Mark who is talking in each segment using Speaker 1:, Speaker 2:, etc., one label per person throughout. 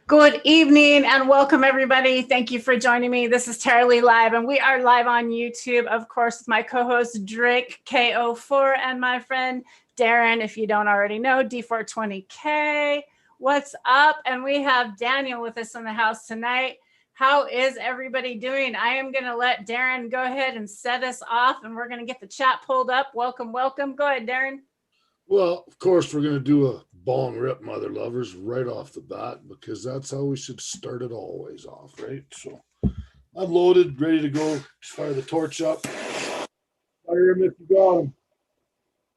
Speaker 1: Good evening and welcome everybody. Thank you for joining me. This is Tara Lee Live and we are live on YouTube, of course, with my co-host Drake KO4 and my friend Darren, if you don't already know, D420K. What's up? And we have Daniel with us in the house tonight. How is everybody doing? I am going to let Darren go ahead and set us off and we're going to get the chat pulled up. Welcome, welcome. Go ahead, Darren.
Speaker 2: Well, of course, we're going to do a bong rip, mother lovers, right off the bat, because that's how we should start it always off, right? So I'm loaded, ready to go. Just fire the torch up. Fire them if you got them.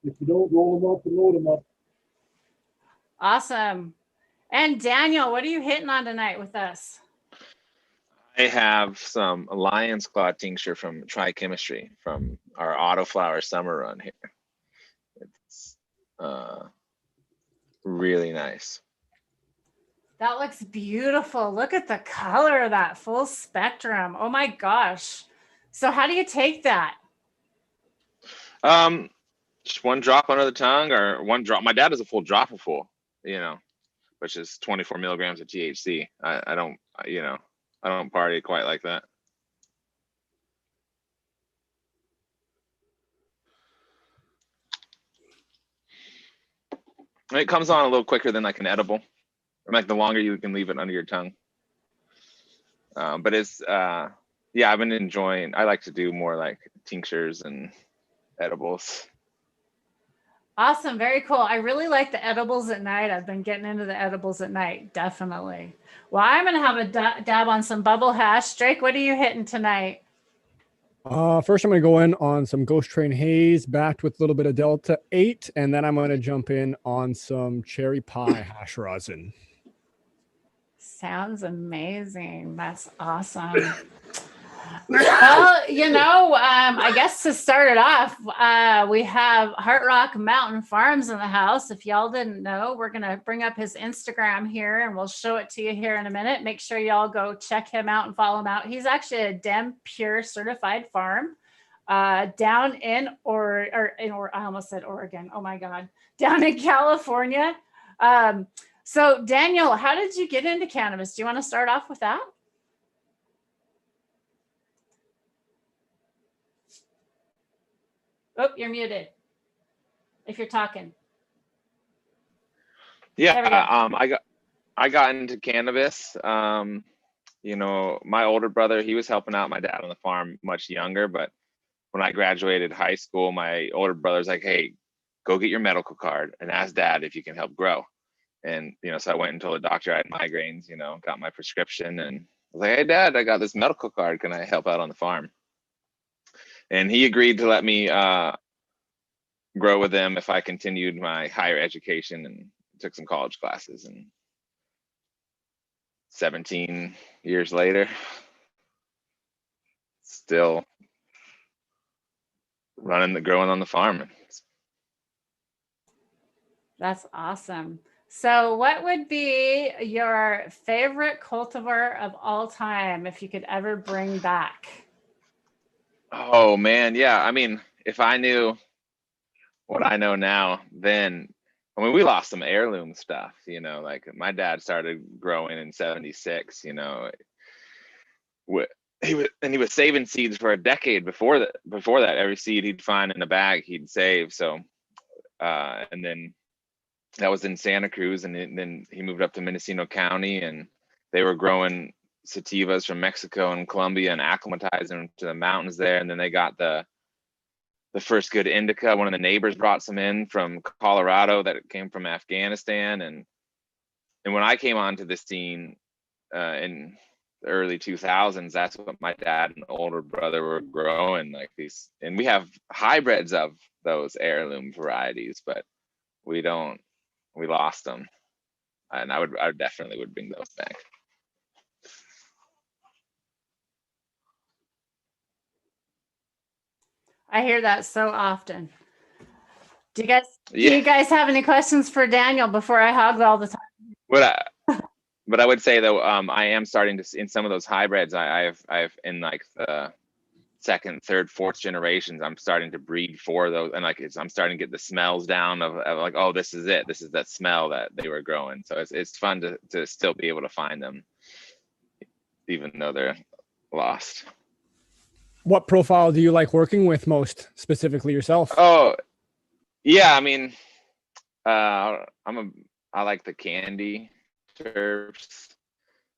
Speaker 2: If you don't, roll them up and load them up.
Speaker 1: Awesome. And Daniel, what are you hitting on tonight with us?
Speaker 3: I have some Lion's Claw tincture from Try Chemistry from our Autoflower summer run here. It's really nice.
Speaker 1: That looks beautiful. Look at the color of that full spectrum. Oh my gosh. So how do you take that?
Speaker 3: Just one drop under the tongue or one drop. My dad is a full dropper full, which is 24 milligrams of THC. I don't party quite like that. It comes on a little quicker than like an edible, or like the longer you can leave it under your tongue. But it's, I've been enjoying, I like to do more like tinctures and edibles.
Speaker 1: Awesome. Very cool. I really like the edibles at night. I've been getting into the edibles at night. Definitely. Well, I'm going to have a dab on some bubble hash. Drake, what are you hitting tonight?
Speaker 4: First, I'm going to go in on some Ghost Train Haze backed with a little bit of Delta 8, and then I'm going to jump in on some Cherry Pie hash rosin.
Speaker 1: Sounds amazing. That's awesome. Well, I guess to start it off, we have HeartRockMountainFarms in the house. If y'all didn't know, we're going to bring up his Instagram here and we'll show it to you here in a minute. Make sure y'all go check him out and follow him out. He's actually a DEM Pure certified farm down in I almost said Oregon. Oh my God. Down in California. So Daniel, how did you get into cannabis? Do you want to start off with that? Oh, you're muted. If you're talking.
Speaker 3: Yeah, I got into cannabis. My older brother, he was helping out my dad on the farm much younger, but when I graduated high school, my older brother's like, hey, go get your medical card and ask dad if you can help grow. And, so I went and told the doctor I had migraines, got my prescription and I was like, hey dad, I got this medical card. Can I help out on the farm? And he agreed to let me grow with them if I continued my higher education and took some college classes. And 17 years later, still growing on the farm.
Speaker 1: That's awesome. So what would be your favorite cultivar of all time if you could ever bring back?
Speaker 3: Oh man, yeah. I mean, if I knew what I know now, then we lost some heirloom stuff, like my dad started growing in 76, he was saving seeds for a decade before that. Every seed he'd find in a bag, he'd save. So, and then that was in Santa Cruz. And then he moved up to Mendocino County and they were growing sativas from Mexico and Colombia and acclimatizing them to the mountains there. And then they got the first good indica. One of the neighbors brought some in from Colorado that came from Afghanistan. And when I came onto the scene in the early 2000s, that's what my dad and older brother were growing, like these. And we have hybrids of those heirloom varieties, but we lost them. And I definitely would bring those back.
Speaker 1: I hear that so often. Do you guys have any questions for Daniel before I hog all the time?
Speaker 3: But I would say though, I am starting to see in some of those hybrids. I have in like the second, third, fourth generations, I'm starting to breed for those, and like I'm starting to get the smells down of like, oh, this is it. This is that smell that they were growing. So it's fun to still be able to find them, even though they're lost.
Speaker 4: What profile do you like working with most, specifically yourself?
Speaker 3: Oh, yeah. I mean, I like the candy terps,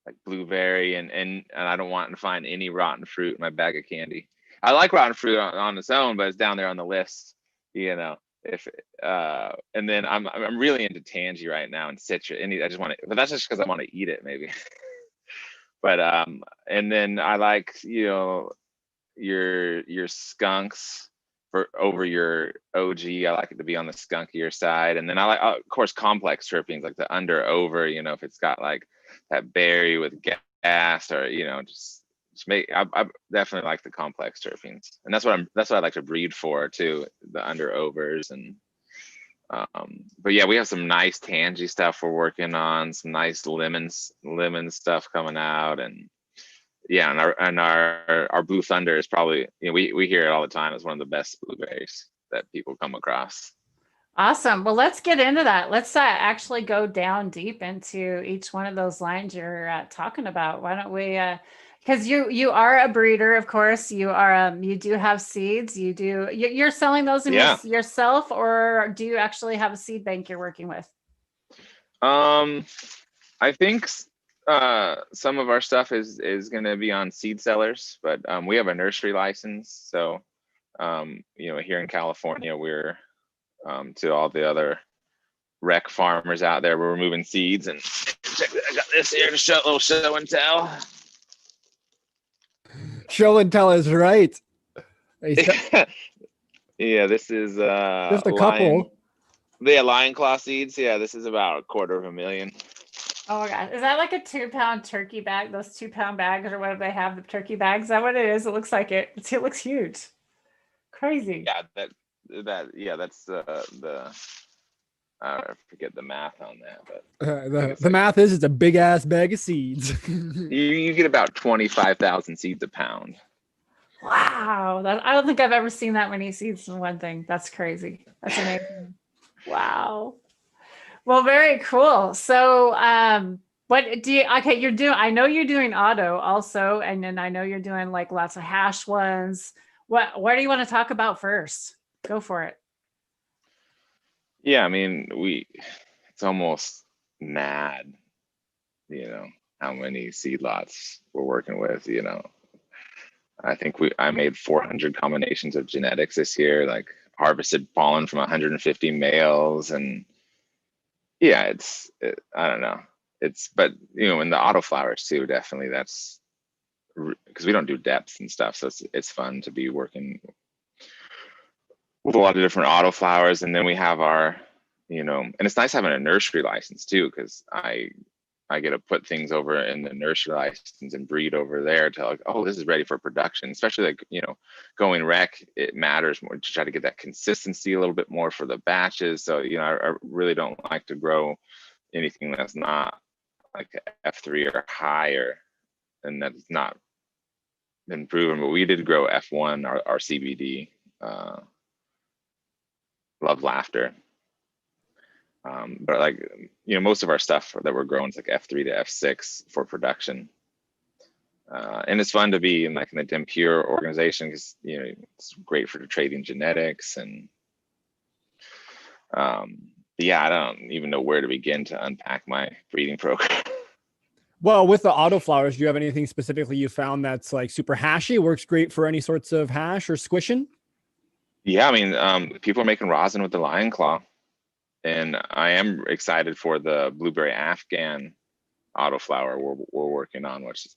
Speaker 3: like blueberry, and I don't want to find any rotten fruit in my bag of candy. I like rotten fruit on its own, but it's down there on the list, you know. If and then I'm really into tangy right now and citrus. I just want to, but that's just because I want to eat it, maybe. But and then I like, you know, your skunks for over your OG. I like it to be on the skunkier side. And then I like, of course, complex terpenes, like the under over, you know, if it's got like that berry with gas, or, you know, just make, I definitely like the complex terpenes. And that's what I like to breed for too, the under overs. And but yeah, we have some nice tangy stuff we're working on, some nice lemon stuff coming out. And yeah, and our Blue Thunder is probably, you know, we hear it all the time as one of the best blueberries that people come across.
Speaker 1: Awesome. Well, let's get into that. Let's actually go down deep into each one of those lines you're talking about. Why don't we, because you are a breeder, of course. You are you do have seeds. You're selling those in yourself, or do you actually have a seed bank you're working with?
Speaker 3: I think some of our stuff is going to be on seed sellers, but we have a nursery license. So you know, here in California, we're to all the other rec farmers out there, we're moving seeds. And check, I got this here to show, a little show and tell.
Speaker 4: Show and tell is right.
Speaker 3: Yeah, this is
Speaker 4: just a couple.
Speaker 3: Yeah, lion claw seeds. Yeah, this is about $250,000.
Speaker 1: Oh my God. Is that like a 2-pound turkey bag? Those 2-pound bags or whatever they have, the turkey bags? Is that what it is? It looks like it. It looks huge. Crazy.
Speaker 3: Yeah, that's the I forget the math on that, but
Speaker 4: the math is it's a big ass bag of seeds.
Speaker 3: you get about 25,000 seeds a pound.
Speaker 1: Wow. I don't think I've ever seen that many seeds in one thing. That's crazy. That's amazing. Wow. Well, very cool. So, what do you, okay, you're doing, I know you're doing auto also, and then I know you're doing like lots of hash ones. What do you want to talk about first? Go for it.
Speaker 3: Yeah, I mean, it's almost mad, you know, how many seed lots we're working with, you know. I think I made 400 combinations of genetics this year, like harvested pollen from 150 males. And yeah, I don't know. But you know, in the autoflowers too, definitely that's because we don't do depths and stuff. So it's fun to be working with a lot of different autoflowers. And then we have our, you know, and it's nice having a nursery license too, because I get to put things over in the nursery license and breed over there to like, oh, this is ready for production. Especially like, you know, going rec, it matters more to try to get that consistency a little bit more for the batches. So, you know, I really don't like to grow anything that's not like F3 or higher, and that's not been proven. But we did grow F1, our CBD, Love Laughter. But like, you know, most of our stuff that we're growing is like F3 to F6 for production. And it's fun to be in like an Pure organization because, you know, it's great for trading genetics. And yeah, I don't even know where to begin to unpack my breeding program.
Speaker 4: Well, with the autoflowers, do you have anything specifically you found that's like super hashy, works great for any sorts of hash or squishing?
Speaker 3: Yeah, I mean, people are making rosin with the lion claw. And I am excited for the blueberry Afghan autoflower we're working on, which is,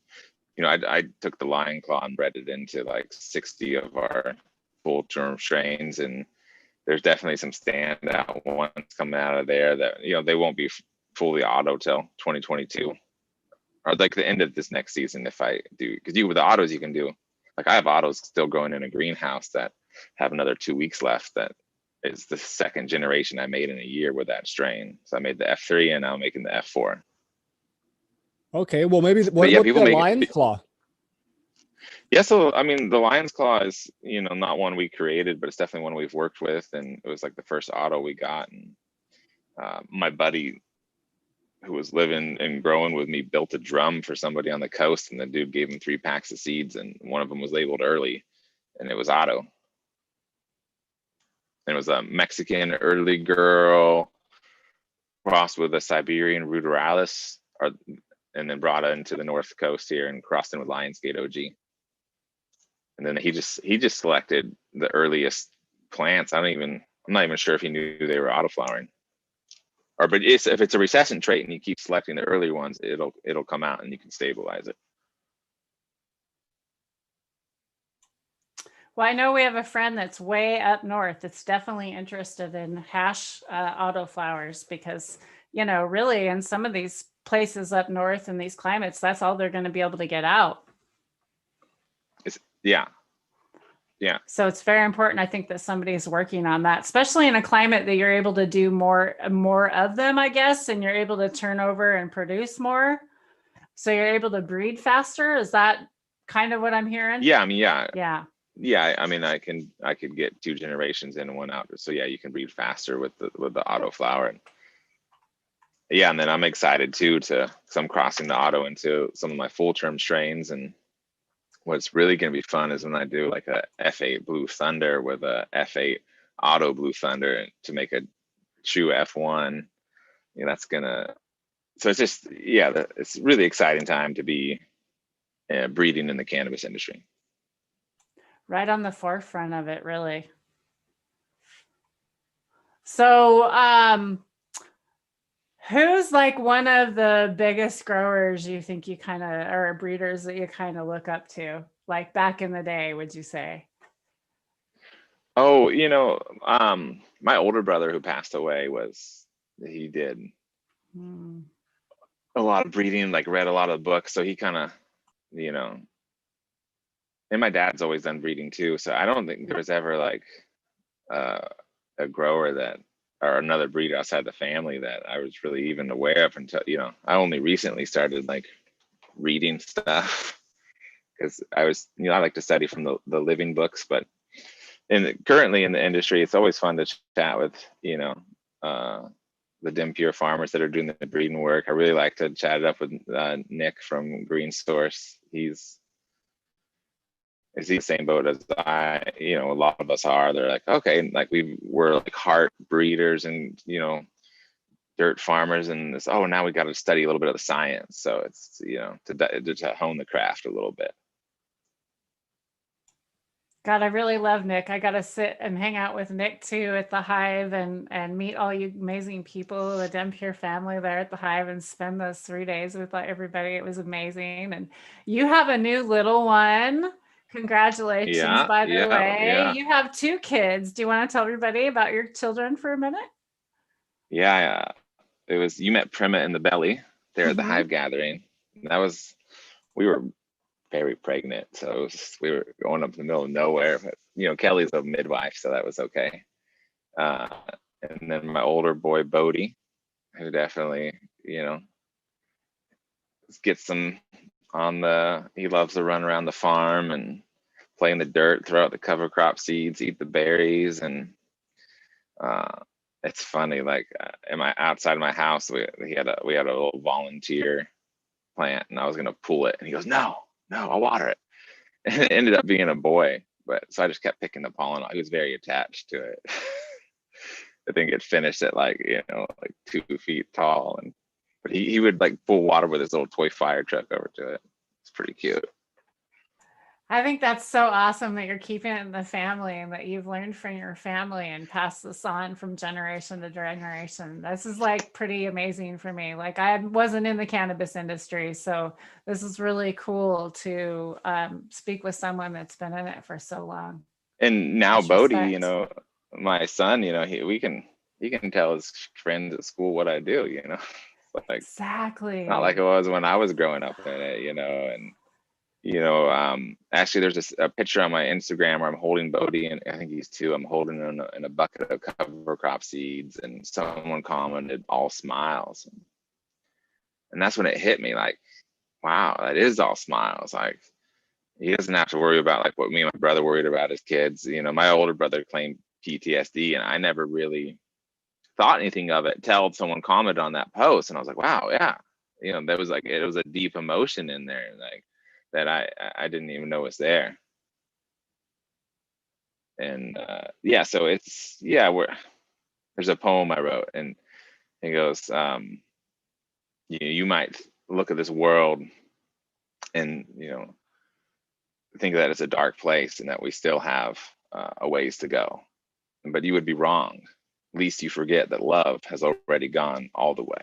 Speaker 3: you know, I took the lion claw and bred it into like 60 of our full term strains, and there's definitely some standout ones coming out of there that, you know, they won't be fully auto till 2022 or like the end of this next season if I do, because with the autos you can do, like I have autos still growing in a greenhouse that have another 2 weeks left. That is the second generation I made in a year with that strain. So I made the F3 and now I'm making the F4.
Speaker 4: Okay, well maybe what
Speaker 3: yeah,
Speaker 4: the lion's claw?
Speaker 3: Yeah, so I mean, the Lion's Claw is, you know, not one we created, but it's definitely one we've worked with, and it was like the first auto we got. And my buddy who was living and growing with me built a drum for somebody on the coast, and the dude gave him 3 packs of seeds, and one of them was labeled early, and it was auto. And it was a Mexican early girl crossed with a Siberian ruderalis, and then brought it into the North Coast here and crossed in with Lionsgate OG. And then he just selected the earliest plants. I'm not even sure if he knew they were autoflowering. But if it's a recessant trait and you keep selecting the earlier ones, it'll come out and you can stabilize it.
Speaker 1: Well, I know we have a friend that's way up north that's definitely interested in hash autoflowers, because, you know, really in some of these places up north in these climates, that's all they're going to be able to get out.
Speaker 3: Yeah.
Speaker 1: So it's very important, I think, that somebody's working on that, especially in a climate that you're able to do more of them, I guess, and you're able to turn over and produce more. So you're able to breed faster. Is that kind of what I'm hearing?
Speaker 3: Yeah, I mean, yeah.
Speaker 1: Yeah.
Speaker 3: I mean, I could get 2 generations in and 1 out. So yeah, you can breed faster with the autoflower. Yeah, and then I'm excited too because I'm crossing the auto into some of my full term strains. And what's really going to be fun is when I do like a F8 Blue Thunder with a F8 Auto Blue Thunder to make a true F1. You know, that's gonna. So it's just, yeah, it's really exciting time to be breeding in the cannabis industry.
Speaker 1: Right on the forefront of it, really. So, who's like one of the biggest growers you think you kind of, or breeders that you kind of look up to, like back in the day, would you say?
Speaker 3: Oh, you know, my older brother who passed away he did a lot of breeding, like read a lot of books. So he kind of, you know, and my dad's always done breeding too. So I don't think there was ever like a grower or another breeder outside the family that I was really even aware of until, you know, I only recently started like reading stuff because I like to study from the living books. But currently in the industry, it's always fun to chat with, you know, the dim pure farmers that are doing the breeding work. I really like to chat it up with Nick from Green Source. Is he the same boat as you know, a lot of us are. They're like, okay, like we're like heart breeders and, you know, dirt farmers, and this, now we got to study a little bit of the science. So it's, you know, to hone the craft a little bit.
Speaker 1: God, I really love Nick. I got to sit and hang out with Nick too at the Hive and meet all you amazing people, the Dem Pure family there at the Hive, and spend those 3 days with everybody. It was amazing. And you have a new little one. Congratulations, by the way.
Speaker 3: Yeah.
Speaker 1: You have 2 kids. Do you want to tell everybody about your children for a minute?
Speaker 3: Yeah. You met Prima in the belly there at the Hive gathering. We were very pregnant, so we were going up in the middle of nowhere. But, you know, Kelly's a midwife, so that was okay. And then my older boy Bodie, who definitely, you know, gets some he loves to run around the farm and play in the dirt, throw out the cover crop seeds, eat the berries. And it's funny, like outside of my house, we had a little volunteer plant, and I was gonna pull it, and he goes, no, I'll water it. And it ended up being a boy, so I just kept picking the pollen. He was very attached to it. I think it finished at like 2 feet tall, but he would like pull water with his little toy fire truck over to it. It's pretty cute.
Speaker 1: I think that's so awesome that you're keeping it in the family and that you've learned from your family and passed this on from generation to generation. This is like pretty amazing for me. Like, I wasn't in the cannabis industry, so this is really cool to speak with someone that's been in it for so long.
Speaker 3: And now
Speaker 1: Much
Speaker 3: Bodie,
Speaker 1: respect.
Speaker 3: you know, my son, you know, he can tell his friends at school what I do, you know. Like,
Speaker 1: exactly.
Speaker 3: Not like it was when I was growing up in it, you know. And you know, actually there's a picture on my Instagram where I'm holding Bodie, and I think he's 2. I'm holding him in a bucket of cover crop seeds, and someone commented all smiles. And that's when it hit me, like, wow, that is all smiles. Like, he doesn't have to worry about like what me and my brother worried about as kids. You know, my older brother claimed PTSD, and I never really thought anything of it till someone commented on that post, and I was like, wow, yeah, you know, there was like, it was a deep emotion in there, like that I didn't even know was there. And yeah, so it's, yeah, there's a poem I wrote, and it goes, you might look at this world and, you know, think that it's a dark place and that we still have a ways to go, but you would be wrong. Least you forget that love has already gone all the way.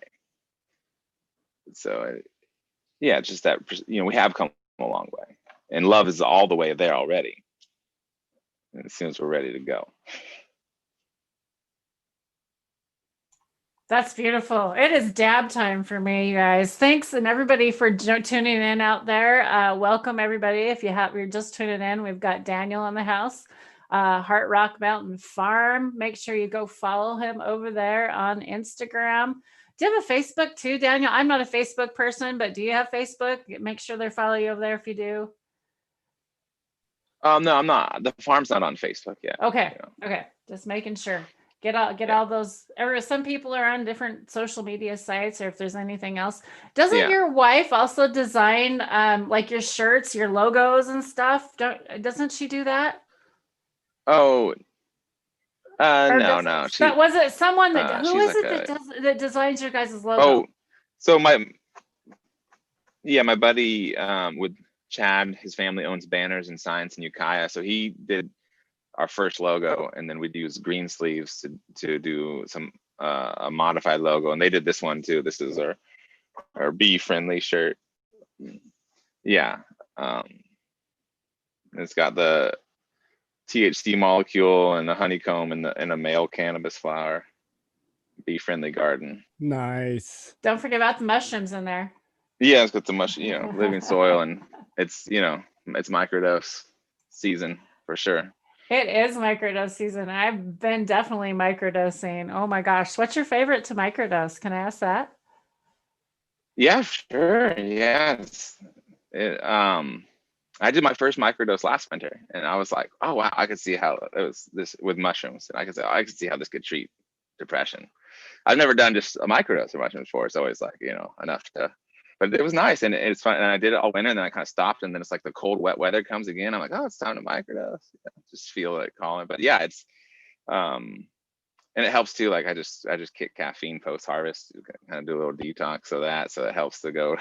Speaker 3: So yeah, it's just that, you know, we have come a long way, and love is all the way there already. And as soon as we're ready to go.
Speaker 1: That's beautiful. It is dab time for me, you guys. Thanks, and everybody for tuning in out there. Welcome everybody. If you're just tuning in, we've got Daniel in the house, Heart Rock Mountain Farm. Make sure you go follow him over there on Instagram. Do you have a Facebook too, Daniel? I'm not a Facebook person, but do you have Facebook? Make sure they follow you over there if you do.
Speaker 3: No, I'm not. The farm's not on Facebook yet.
Speaker 1: Okay.
Speaker 3: You know?
Speaker 1: Okay. Just making sure. Get all those. Some people are on different social media sites, or if there's anything else. Doesn't your wife also design like your shirts, your logos and stuff? Doesn't she do that?
Speaker 3: Oh,
Speaker 1: Or
Speaker 3: no.
Speaker 1: was it someone that who
Speaker 3: she's
Speaker 1: is
Speaker 3: like
Speaker 1: it that designs your guys' logo?
Speaker 3: Oh, so my buddy with Chad, his family owns banners and signs in Ukiah, so he did our first logo, and then we'd use green sleeves to do some a modified logo, and they did this one too. This is our bee friendly shirt. Yeah, it's got the THC molecule and the honeycomb and a male cannabis flower. Bee friendly garden.
Speaker 4: Nice.
Speaker 1: Don't forget about the mushrooms in there.
Speaker 3: Yeah, it's got the living soil, and it's, it's microdose season for sure.
Speaker 1: It is microdose season. I've been definitely microdosing. Oh my gosh. What's your favorite to microdose? Can I ask that?
Speaker 3: Yeah, sure. Yes. I did my first microdose last winter, and I was like, oh wow, I could see how it was this with mushrooms, and I could see how this could treat depression. I've never done just a microdose of mushrooms before. It's always like, enough to, but it was nice, and it's fun. And I did it all winter, and then I kind of stopped, and then it's like the cold, wet weather comes again. I'm like, oh, it's time to microdose. Just feel it calling. But yeah, it's and it helps too. Like I just kick caffeine post harvest, kind of do a little detox of that, so it helps to go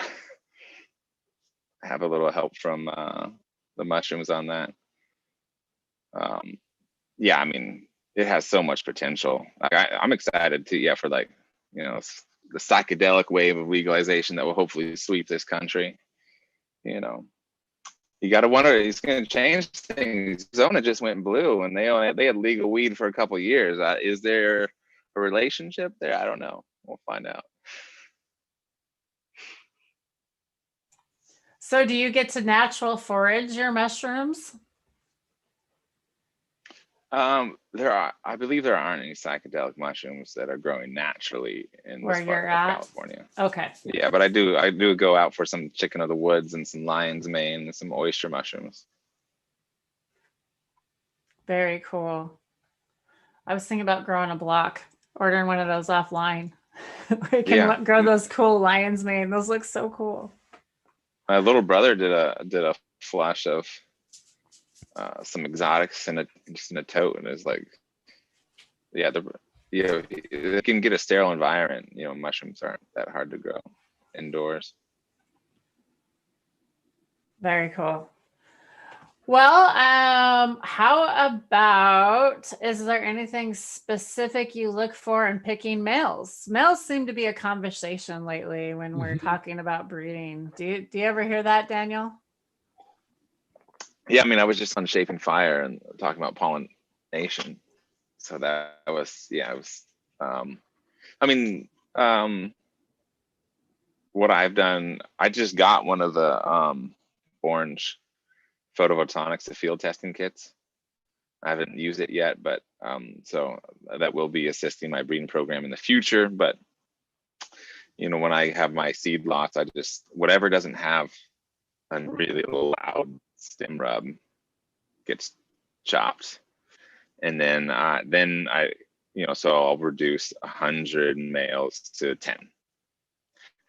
Speaker 3: have a little help from the mushrooms on that. Yeah, I mean, it has so much potential. Like I'm excited to, for like, the psychedelic wave of legalization that will hopefully sweep this country. You got to wonder, it's going to change things. Arizona just went blue, and they had legal weed for a couple of years. Is there a relationship there? I don't know. We'll find out.
Speaker 1: So do you get to natural forage your mushrooms?
Speaker 3: I believe there aren't any psychedelic mushrooms that are growing naturally in
Speaker 1: where you're at,
Speaker 3: California.
Speaker 1: Okay.
Speaker 3: Yeah, but I do go out for some chicken of the woods and some lion's mane and some oyster mushrooms.
Speaker 1: Very cool. I was thinking about growing a block, ordering one of those offline. Where you can grow those cool lion's mane. Those look so cool.
Speaker 3: My little brother did a flush of some exotics in a tote, and it's like, they can get a sterile environment. Mushrooms aren't that hard to grow indoors.
Speaker 1: Very cool. Well, how about, is there anything specific you look for in picking males? Males seem to be a conversation lately when we're talking about breeding. Do you ever hear that, Daniel?
Speaker 3: Yeah, I mean, I was just on Shaping Fire and talking about pollination. So that was, what I've done, I just got one of the orange photovoltaics to field testing kits. I haven't used it yet, but so that will be assisting my breeding program in the future. But when I have my seed lots, I just, whatever doesn't have a really loud stem rub gets chopped, and then I so I'll reduce 100 males to 10,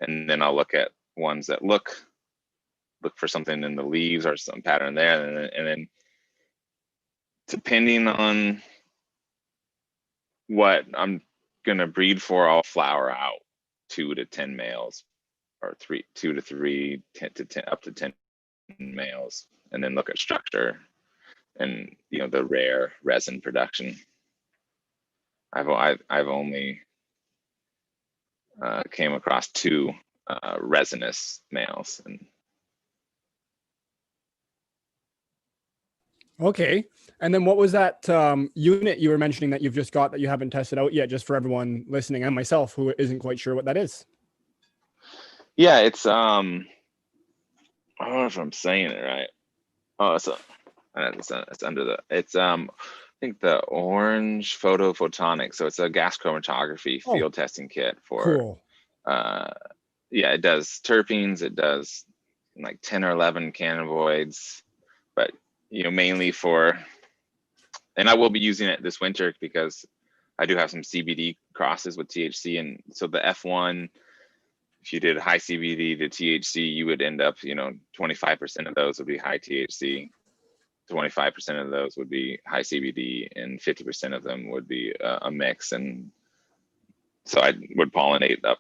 Speaker 3: and then I'll look at ones that look for something in the leaves or some pattern there, and then depending on what I'm gonna breed for, I'll flower out 2 to 10 males, or 2 to 3, 10 to 10, up to 10 males, and then look at structure and the rare resin production. I've only came across 2 resinous males. And
Speaker 4: Okay. And then what was that unit you were mentioning that you've just got that you haven't tested out yet, just for everyone listening and myself who isn't quite sure what that is?
Speaker 3: yeah, it's I don't know if I'm saying it right. Oh, it's under the, it's I think the orange photophotonic. So it's a gas chromatography field testing kit for
Speaker 4: Cool.
Speaker 3: Yeah, it does terpenes, it does like 10 or 11 cannabinoids, but mainly for, and I will be using it this winter because I do have some CBD crosses with THC, and so the F1, if you did high CBD to THC, you would end up, 25% of those would be high THC, 25% of those would be high CBD, and 50% of them would be a mix. And so I would pollinate up,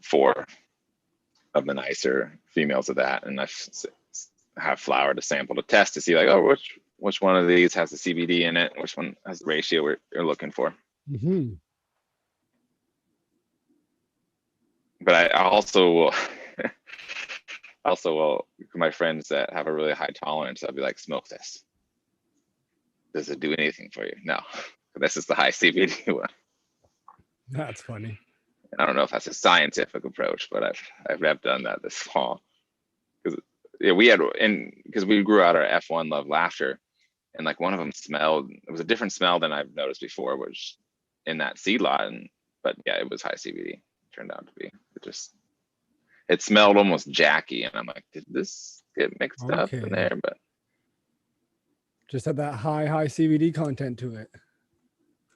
Speaker 3: 4 of the nicer females of that, and I have flower to sample to test to see like, oh, which one of these has the CBD in it, which one has the ratio we're looking for.
Speaker 4: Mm-hmm.
Speaker 3: But I also will my friends that have a really high tolerance, I'll be like, smoke this. Does it do anything for you? No. This is the high CBD one.
Speaker 4: That's funny.
Speaker 3: I don't know if that's a scientific approach, but I've done that this fall. Because because we grew out our F1 Love Laughter, and like one of them smelled, it was a different smell than I've noticed before, which in that seed lot, but yeah, it was high CBD. It turned out to be. It smelled almost jacky, and I'm like, did this get mixed up in there? But
Speaker 4: just had that high CBD content to it.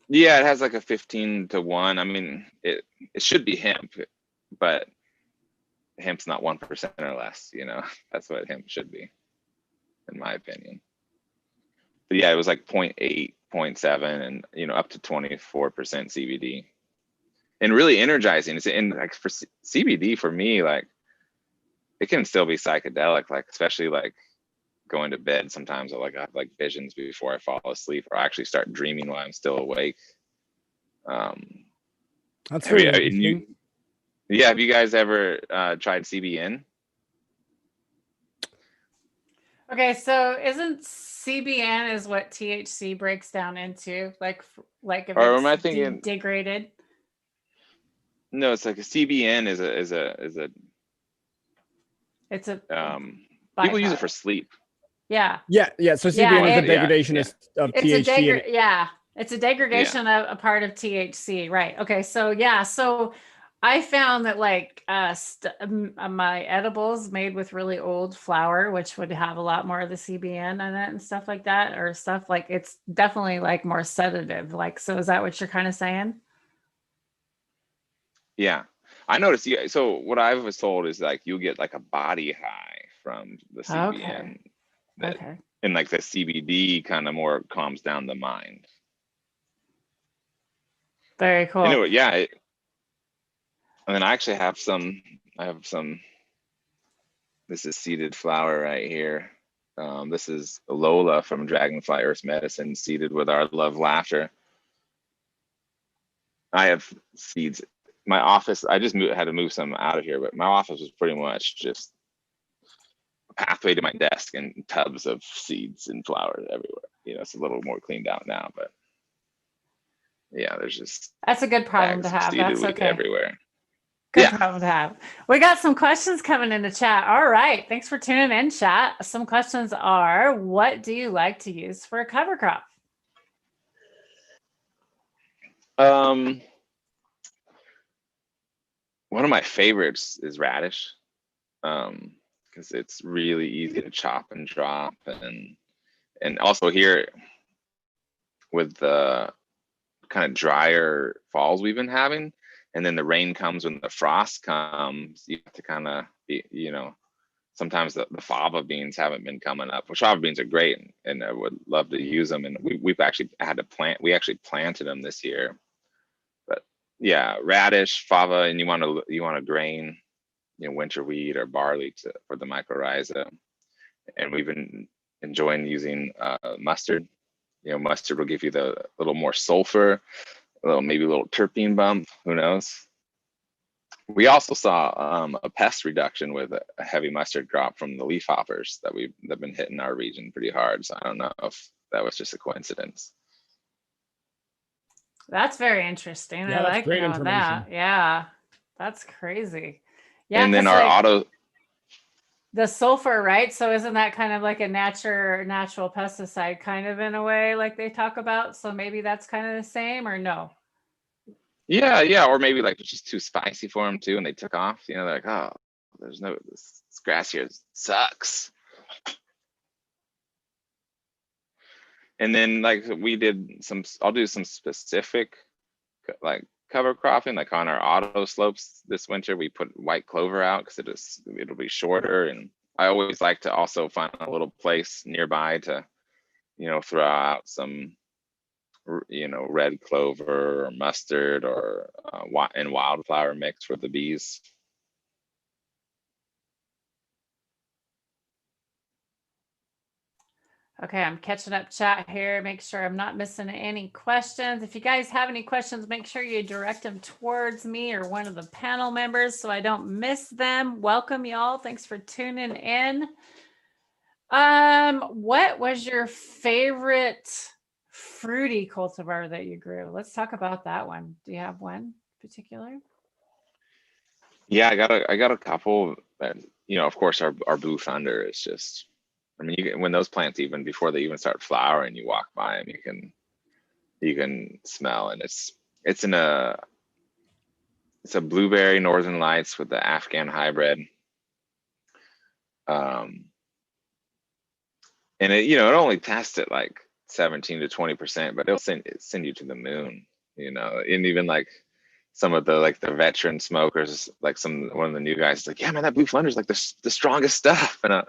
Speaker 3: yeah, it has like a 15 to 1. I mean, it should be hemp, but hemp's not 1% or less, that's what hemp should be, in my opinion. But yeah, it was like 0.8, 0.7, and up to 24% CBD, and really energizing. And like for CBD, for me, like it can still be psychedelic, like especially like going to bed. Sometimes I have like visions before I fall asleep, or I actually start dreaming while I'm still awake.
Speaker 4: That's really interesting.
Speaker 3: Have you guys ever tried CBN?
Speaker 1: Okay, so isn't CBN is what THC breaks down into, like if
Speaker 3: Or am I
Speaker 1: it's
Speaker 3: thinking
Speaker 1: degraded?
Speaker 3: No, it's like a CBN is a
Speaker 1: It's a
Speaker 3: people use it for sleep.
Speaker 1: Yeah.
Speaker 4: So CBN is the degradation of THC.
Speaker 1: It's a degradation of a part of THC, right? Okay, so I found that like my edibles made with really old flour, which would have a lot more of the CBN in it and stuff like that, or stuff like it's definitely like more sedative. Like, so is that what you're kind of saying?
Speaker 3: Yeah, I noticed. So what I was told is like you'll get like a body high from the CBN, and like the CBD kind of more calms down the mind.
Speaker 1: Very cool.
Speaker 3: And then I actually have some. This is seeded flower right here. This is Lola from Dragonfly Earth Medicine, seeded with our Love Laughter. I have seeds. My office, I just had to move some out of here, but my office was pretty much just a pathway to my desk and tubs of seeds and flowers everywhere. It's a little more cleaned out now, but yeah, there's just
Speaker 1: that's a good problem to have. That's okay.
Speaker 3: Everywhere.
Speaker 1: Good problem to have. We got some questions coming in the chat. All right. Thanks for tuning in, chat. Some questions are, what do you like to use for a cover crop?
Speaker 3: One of my favorites is radish. because it's really easy to chop and drop. And also here with the kind of drier falls we've been having, and then the rain comes when the frost comes, you have to kind of be, you know, sometimes the fava beans haven't been coming up, which fava beans are great, and I would love to use them. And we've actually had to we actually planted them this year. But yeah, radish, fava, and you want to grain, you know, winter wheat or barley for the mycorrhiza. And we've been enjoying using mustard. You know, mustard will give you the little more sulfur, maybe a little terpene bump, who knows. We also saw a pest reduction with a heavy mustard crop from the leafhoppers that been hitting our region pretty hard. So I don't know if that was just a coincidence.
Speaker 1: That's very interesting.
Speaker 4: Yeah,
Speaker 1: I
Speaker 4: that's
Speaker 1: like
Speaker 4: great
Speaker 1: knowing
Speaker 4: information.
Speaker 1: that. Yeah, that's crazy. Yeah,
Speaker 3: And then
Speaker 1: 'cause,
Speaker 3: our
Speaker 1: like, the sulfur, right? So isn't that kind of like a natural pesticide kind of in a way, like they talk about? So maybe that's kind of the same, or no?
Speaker 3: Yeah, or maybe like it's just too spicy for them too, and they took off. You know, they're like, oh, this grass here sucks. And then like I'll do some specific like cover cropping, like on our auto slopes this winter. We put white clover out because it'll be shorter, and I always like to also find a little place nearby to, you know, throw out some, you know, red clover or mustard or and wildflower mix for the bees.
Speaker 1: Okay, I'm catching up chat here. Make sure I'm not missing any questions. If you guys have any questions, make sure you direct them towards me or one of the panel members so I don't miss them. Welcome, y'all. Thanks for tuning in. What was your favorite fruity cultivar that you grew? Let's talk about that one. Do you have one in particular?
Speaker 3: Yeah, I got a couple. That, you know, of course, our Blue Thunder is just. I mean, when those plants, even before they even start flowering, you walk by them, you can smell, and it's a blueberry Northern Lights with the Afghan hybrid. And it, you know, it only tests at like 17 to 20%, but it'll send you to the moon, you know. And even like some of the veteran smokers, like one of the new guys is like, yeah, man, that Blue Thunder is like the strongest stuff, and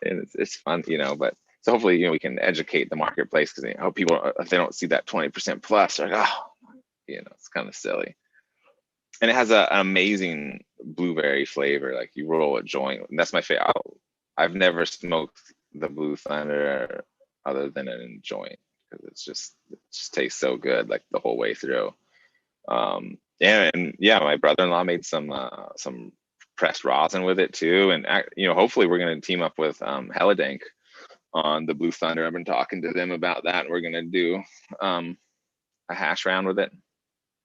Speaker 3: it's fun, you know. But so hopefully, you know, we can educate the marketplace, because, you know, people, if they don't see that 20% plus, they're like, oh, you know, it's kind of silly. And it has an amazing blueberry flavor. Like, you roll a joint, and that's my favorite. I've never smoked the Blue Thunder other than in a joint, because it just tastes so good, like the whole way through. And yeah, my brother-in-law made some pressed rosin with it too, and you know, hopefully we're going to team up with Helidank on the Blue Thunder. I've been talking to them about that, and we're going to do a hash round with it.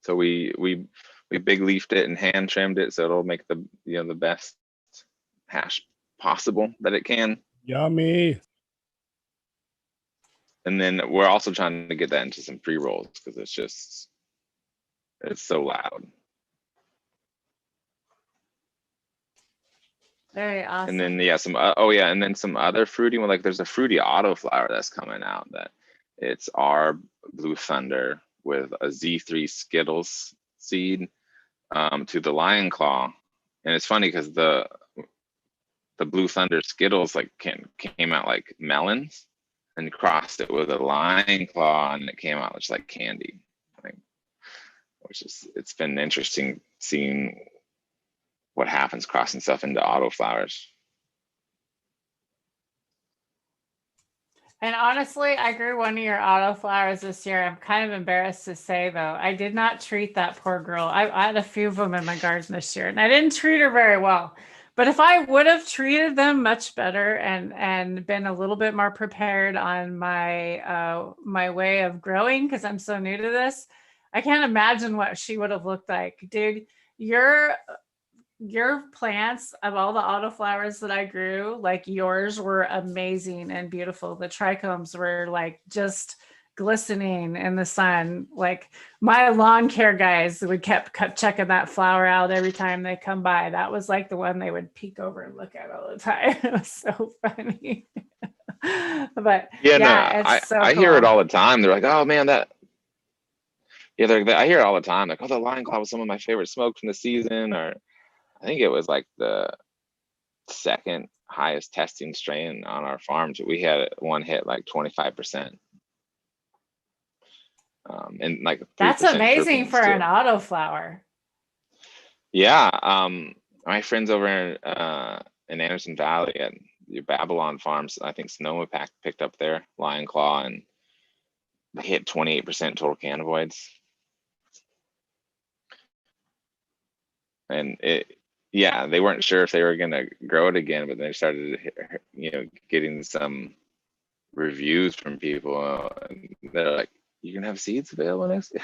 Speaker 3: So we big leafed it and hand trimmed it, so it'll make the, you know, the best hash possible that it can.
Speaker 4: Yummy.
Speaker 3: And then we're also trying to get that into some pre-rolls, because it's so loud.
Speaker 1: Very awesome.
Speaker 3: And then yeah, and then some other fruity one, like there's a fruity autoflower that's coming out, that it's our Blue Thunder with a Z3 Skittles seed to the Lion Claw. And it's funny because the Blue Thunder Skittles like came out like melons, and crossed it with a Lion Claw, and it came out just like candy. It's been interesting seeing what happens crossing stuff into autoflowers.
Speaker 1: And honestly, I grew one of your autoflowers this year. I'm kind of embarrassed to say, though, I did not treat that poor girl. I had a few of them in my garden this year, and I didn't treat her very well. But if I would have treated them much better and been a little bit more prepared on my my way of growing, because I'm so new to this, I can't imagine what she would have looked like. Dude, your plants, of all the autoflowers that I grew, like, yours were amazing and beautiful. The trichomes were like just glistening in the sun. Like my lawn care guys would kept checking that flower out every time they come by. That was like the one they would peek over and look at all the time. It was so funny. But
Speaker 3: Yeah, no,
Speaker 1: it's so
Speaker 3: I hear it
Speaker 1: cool.
Speaker 3: all the time. They're like, oh man, I hear it all the time. Like, oh, the Lion Claw was some of my favorite smokes from the season, or I think it was like the second highest testing strain on our farms. We had one hit like 25%. And like 3%
Speaker 1: That's amazing
Speaker 3: terpenes
Speaker 1: for
Speaker 3: too.
Speaker 1: an autoflower.
Speaker 3: Yeah. My friends over in Anderson Valley at your Babylon Farms, I think Sonoma picked up their Lion Claw and they hit 28% total cannabinoids. And they weren't sure if they were going to grow it again, but they started, getting some reviews from people. And they're like, "You can have seeds available next year."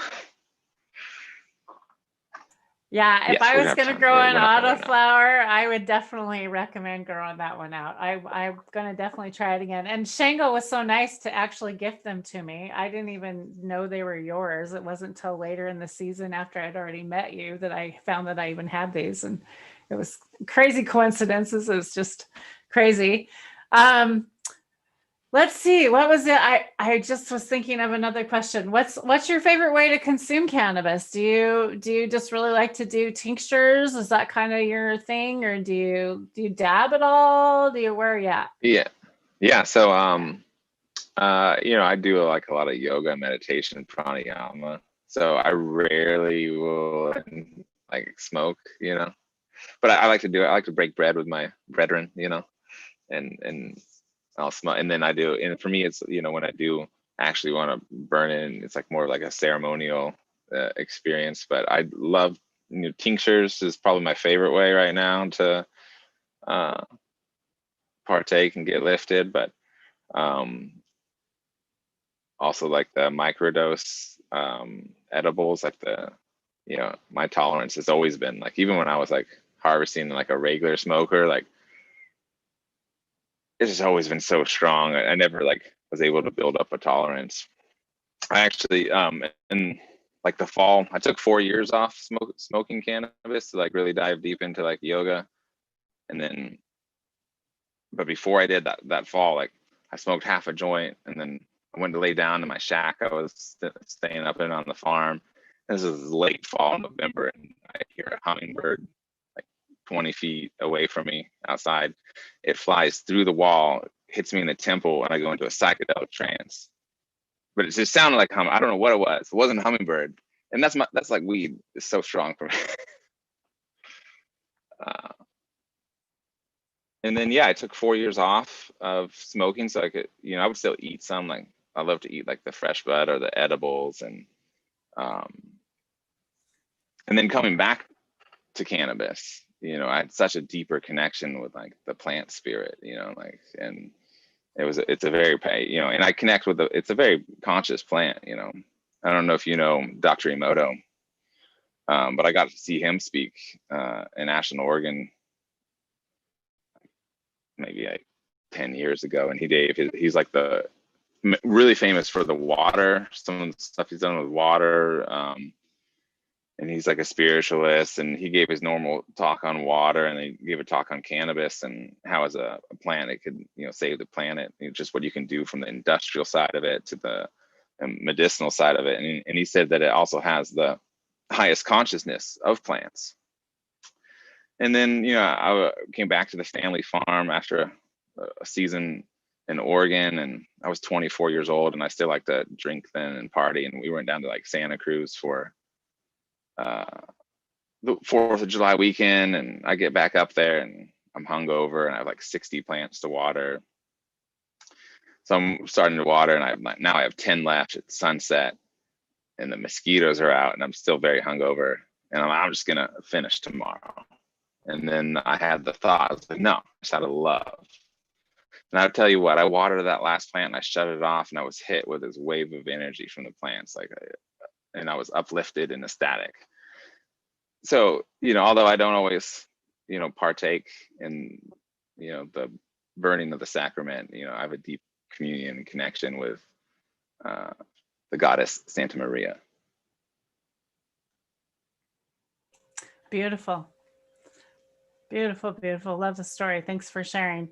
Speaker 1: Yeah, if
Speaker 3: Yes,
Speaker 1: I
Speaker 3: we're
Speaker 1: was
Speaker 3: gonna
Speaker 1: going to
Speaker 3: have
Speaker 1: grow
Speaker 3: time.
Speaker 1: an
Speaker 3: We're not gonna run out.
Speaker 1: autoflower, I would definitely recommend growing that one out. I'm going to definitely try it again. And Shango was so nice to actually gift them to me. I didn't even know they were yours. It wasn't until later in the season after I'd already met you that I found that I even had these. And it was crazy coincidences. It was just crazy. Let's see. What was it? I just was thinking of another question. What's your favorite way to consume cannabis? Do you just really like to do tinctures? Is that kind of your thing, or do you dab at all? Where are you at?
Speaker 3: Yeah. So I do like a lot of yoga, meditation, pranayama. So I rarely will like smoke, but I like to do it. I like to break bread with my brethren, and I'll smoke, and then I do. And for me, it's when I do actually want to burn in, it's like more like a ceremonial experience. But I love tinctures is probably my favorite way right now to partake and get lifted. But also like the microdose edibles, like my tolerance has always been like, even when I was like harvesting like a regular smoker, like it's just always been so strong. I never like was able to build up a tolerance. I actually in like the fall, I took 4 years off smoking cannabis to like really dive deep into like yoga. And then, but before I did that fall, like I smoked half a joint, and then I went to lay down in my shack. I was staying up and on the farm. This is late fall, November, and I hear a hummingbird like 20 feet away from me outside. It flies through the wall, hits me in the temple, and I go into a psychedelic trance. But it just sounded like I don't know what it was. It wasn't a hummingbird, and that's like weed. It's so strong for me. And then I took 4 years off of smoking, so I could, I would still eat some. Like I love to eat like the fresh bud or the edibles, and then coming back to cannabis, I had such a deeper connection with like the plant spirit, and it's a very, and I connect with it's a very conscious plant, I don't know if you know Dr. Emoto, but I got to see him speak in Ashland, Oregon, maybe like 10 years ago. And he's like really famous for the water, some of the stuff he's done with water. And he's like a spiritualist, and he gave his normal talk on water, and he gave a talk on cannabis and how as a plant it could save the planet, just what you can do from the industrial side of it to the medicinal side of it. And he said that it also has the highest consciousness of plants. And then I came back to the family farm after a season in Oregon, and I was 24 years old, and I still like to drink then and party. And we went down to like Santa Cruz for the 4th of July weekend, and I get back up there and I'm hungover and I have like 60 plants to water. So I'm starting to water, and I have 10 left at sunset, and the mosquitoes are out, and I'm still very hungover, and I'm just gonna finish tomorrow. And then I had the thought, I was like, no, just out of love. And I'll tell you what, I watered that last plant and I shut it off, and I was hit with this wave of energy from the plants, and I was uplifted and ecstatic. So, although I don't always, partake in, the burning of the sacrament, I have a deep communion and connection with the goddess Santa Maria.
Speaker 1: Beautiful. Beautiful, beautiful. Love the story. Thanks for sharing.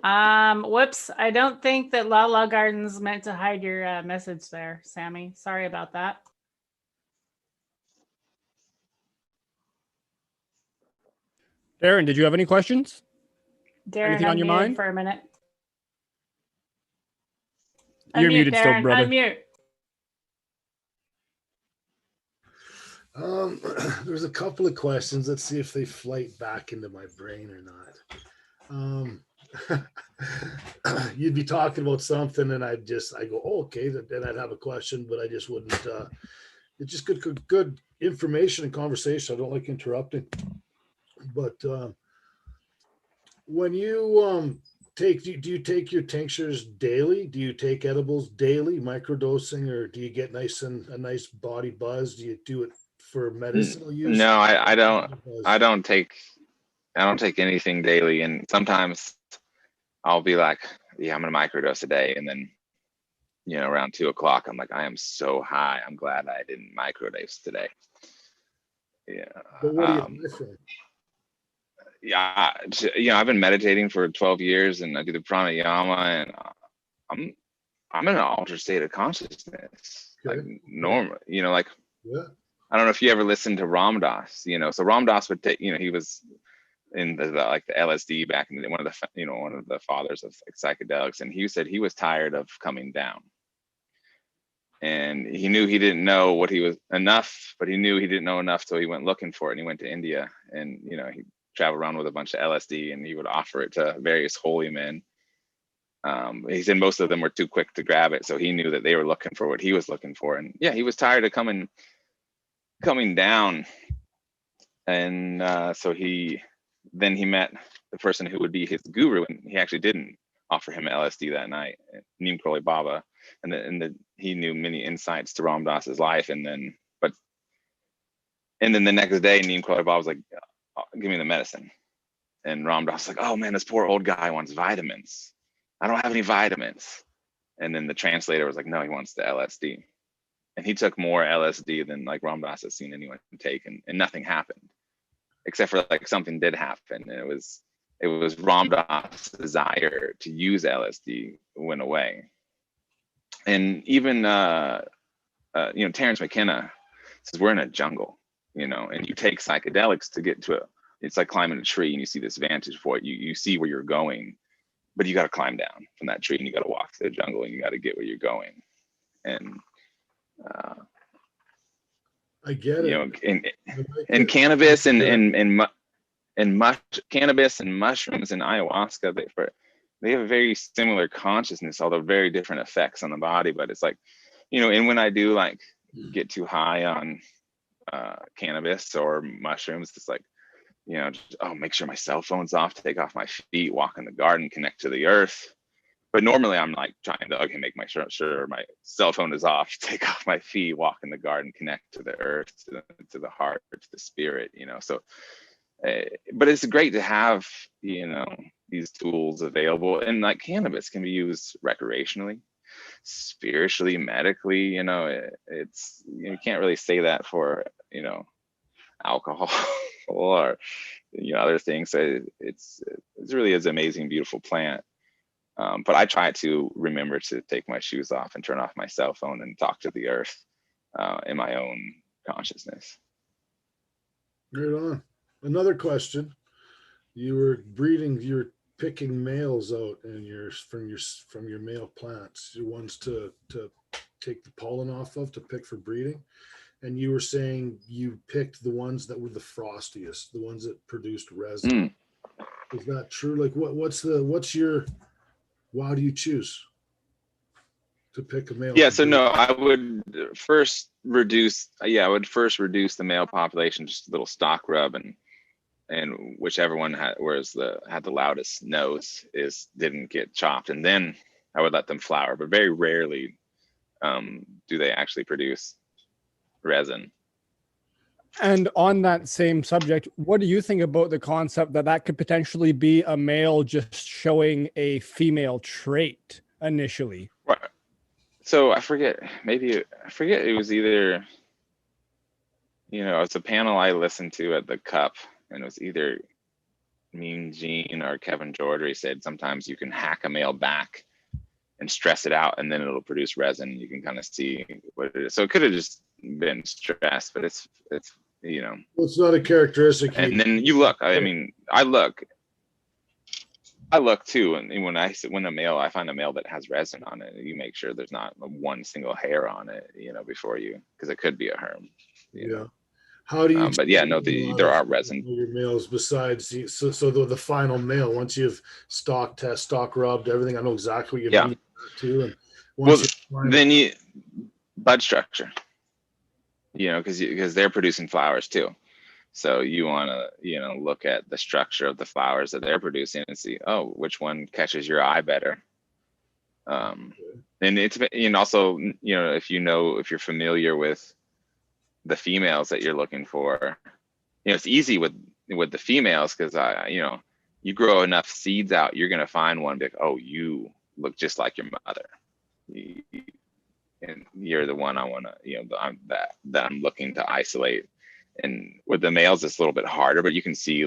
Speaker 1: Whoops. I don't think that Lala Gardens meant to hide your message there, Sammy. Sorry about that.
Speaker 4: Darren, did you have any questions?
Speaker 1: Darren,
Speaker 4: Anything on your
Speaker 1: unmuted
Speaker 4: mind?
Speaker 1: for a minute.
Speaker 4: You're
Speaker 1: Unmute,
Speaker 4: muted still,
Speaker 1: Darren.
Speaker 4: brother.
Speaker 1: Unmute.
Speaker 2: There's a couple of questions. Let's see if they flight back into my brain or not. You'd be talking about something and I go, oh, okay, then I'd have a question, but I just wouldn't. It's just good information and conversation. I don't like interrupting. But when you do you take your tinctures daily? Do you take edibles daily, microdosing, or do you get a nice body buzz? Do you do it for medicinal use?
Speaker 3: No, I don't take anything daily, and sometimes I'll be like, yeah, I'm gonna microdose a day, and then around 2 o'clock I'm like, I am so high, I'm glad I didn't microdose today. Yeah.
Speaker 2: But what do you high from?
Speaker 3: Yeah, I've been meditating for 12 years, and I do the pranayama, and I'm in an altered state of consciousness,
Speaker 2: Okay.
Speaker 3: like normal. Like,
Speaker 2: Yeah.
Speaker 3: I don't know if you ever listened to Ram Dass. So Ram Dass would take, he was in the LSD back in one of the fathers of psychedelics, and he said he was tired of coming down, and he knew he didn't know what he was enough, but he knew he didn't know enough, so he went looking for it, and he went to India, and he traveled around with a bunch of LSD, and he would offer it to various holy men. He said most of them were too quick to grab it, so he knew that they were looking for what he was looking for, and yeah, he was tired of coming down, and so he met the person who would be his guru, and he actually didn't offer him LSD that night, Neem Karoli Baba, and he knew many insights to Ram Dass's life, and then the next day Neem Karoli Baba was like, give me the medicine. And Ram Dass was like, oh man, this poor old guy wants vitamins. I don't have any vitamins. And then the translator was like, no, he wants the LSD. And he took more LSD than like Ram Dass has seen anyone take, and nothing happened. Except for like something did happen. And it was Ram Dass' desire to use LSD went away. And even Terrence McKenna says we're in a jungle, and you take psychedelics to get to it's like climbing a tree, and you see this vantage point. You see where you're going, but you got to climb down from that tree, and you got to walk through the jungle, and you got to get where you're going. And
Speaker 2: I get it.
Speaker 3: And cannabis cannabis and mushrooms and ayahuasca, they have a very similar consciousness, although very different effects on the body. But it's like, and when I do like get too high on cannabis or mushrooms, it's like, just, make sure my cell phone's off, take off my feet, walk in the garden, connect to the earth. But normally I'm like trying to make my sure my cell phone is off, take off my feet, walk in the garden, connect to the earth, to the heart, to the spirit, So, but it's great to have, these tools available, and like cannabis can be used recreationally, spiritually, medically. It's you can't really say that for alcohol or other things. So it really is an amazing, beautiful plant. But I try to remember to take my shoes off and turn off my cell phone and talk to the earth in my own consciousness.
Speaker 2: Right on. Another question. You were picking males out and from your male plants, your ones to take the pollen off of, to pick for breeding. And you were saying you picked the ones that were the frostiest, the ones that produced resin. Is that true? Like why do you choose to pick a male?
Speaker 3: Yeah, so no, I would first reduce the male population, just a little stock rub, and whichever one had the loudest nose didn't get chopped, and then I would let them flower. But very rarely do they actually produce resin.
Speaker 4: And on that same subject, what do you think about the concept that could potentially be a male just showing a female trait initially?
Speaker 3: So I forget it was either, it's a panel I listened to at the Cup, and it was either Mean Gene or Kevin George. Said sometimes you can hack a male back and stress it out, and then it'll produce resin. You can kind of see what it is. So it could have just been stress, but it's
Speaker 2: Well, it's not a characteristic.
Speaker 3: And then you look. I mean, I look too, and when I find a male that has resin on it, you make sure there's not one single hair on it, before because it could be a herm.
Speaker 2: Yeah. How do you?
Speaker 3: But yeah, no, there are resin.
Speaker 2: Your males besides the final male. Once you've stock test, stock rubbed, everything, I know exactly what you mean too. And
Speaker 3: then bud structure. Because they're producing flowers too. So you want to, look at the structure of the flowers that they're producing and see, which one catches your eye better. And it's, and also, if you're familiar with the females that you're looking for, it's easy with the females because you grow enough seeds out, you're going to find one like, you look just like your mother. And you're the one I want to, that I'm looking to isolate. And with the males, it's a little bit harder, but you can see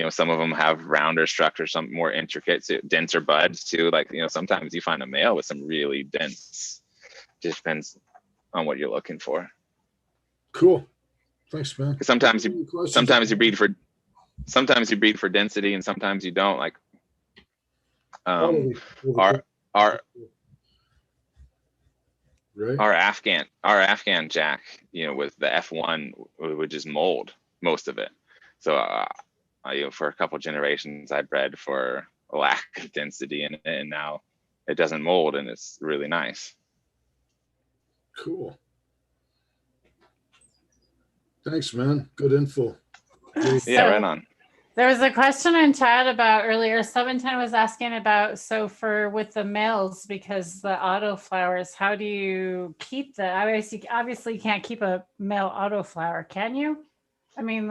Speaker 3: some of them have rounder structure, some more intricate, denser buds too. Sometimes you find a male with some really dense, just depends on what you're looking for.
Speaker 2: Cool. Thanks, man.
Speaker 3: Sometimes you breed for density and sometimes you don't.
Speaker 2: Right.
Speaker 3: Our Afghan Jack, with the F1 would just mold most of it. So, for a couple generations, I bred for a lack of density in it, and now it doesn't mold, and it's really nice.
Speaker 2: Cool. Thanks, man. Good info.
Speaker 3: Yeah, right on.
Speaker 1: There was a question in chat about earlier. 710 was asking about, with the males, because the autoflowers, how do you keep the, obviously you can't keep a male autoflower, can you? I mean,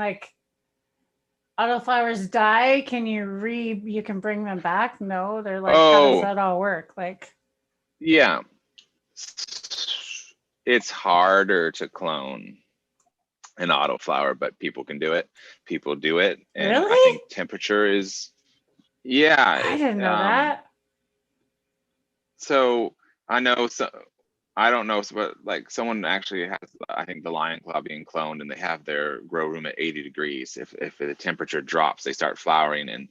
Speaker 1: autoflowers die. Can you can bring them back? No, they're how does that all work?
Speaker 3: Yeah, it's harder to clone an autoflower, but people can do it. People do it. And
Speaker 1: really?
Speaker 3: I think temperature is,
Speaker 1: I didn't know that.
Speaker 3: So I know, I don't know, but someone actually has, I think, the lion claw being cloned, and they have their grow room at 80 degrees. If the temperature drops, they start flowering, and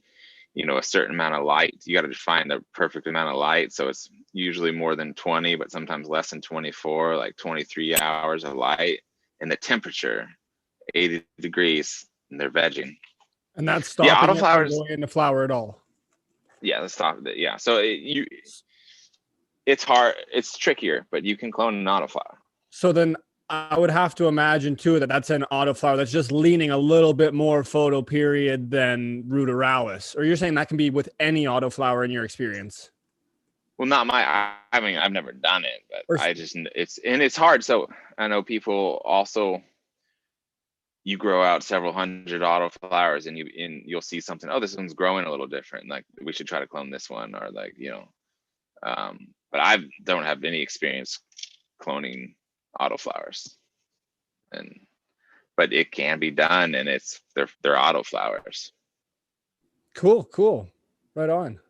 Speaker 3: a certain amount of light. You got to find the perfect amount of light. So it's usually more than 20, but sometimes less than 24, 23 hours of light. And the temperature, 80 degrees, and they're vegging.
Speaker 4: And that's stopping
Speaker 3: autoflowers
Speaker 4: going into flower at all.
Speaker 3: Yeah, that's stop it. Yeah, so it's hard. It's trickier, but you can clone an autoflower.
Speaker 4: So then I would have to imagine too that that's an autoflower that's just leaning a little bit more photoperiod than ruderalis. Or you're saying that can be with any autoflower in your experience?
Speaker 3: Well, not I've never done it, but it's hard. So I know people also, you grow out several hundred autoflowers and you'll see something, this one's growing a little different. We should try to clone this one, or but I don't have any experience cloning autoflowers, but it can be done, and they're autoflowers.
Speaker 4: Cool. Right on.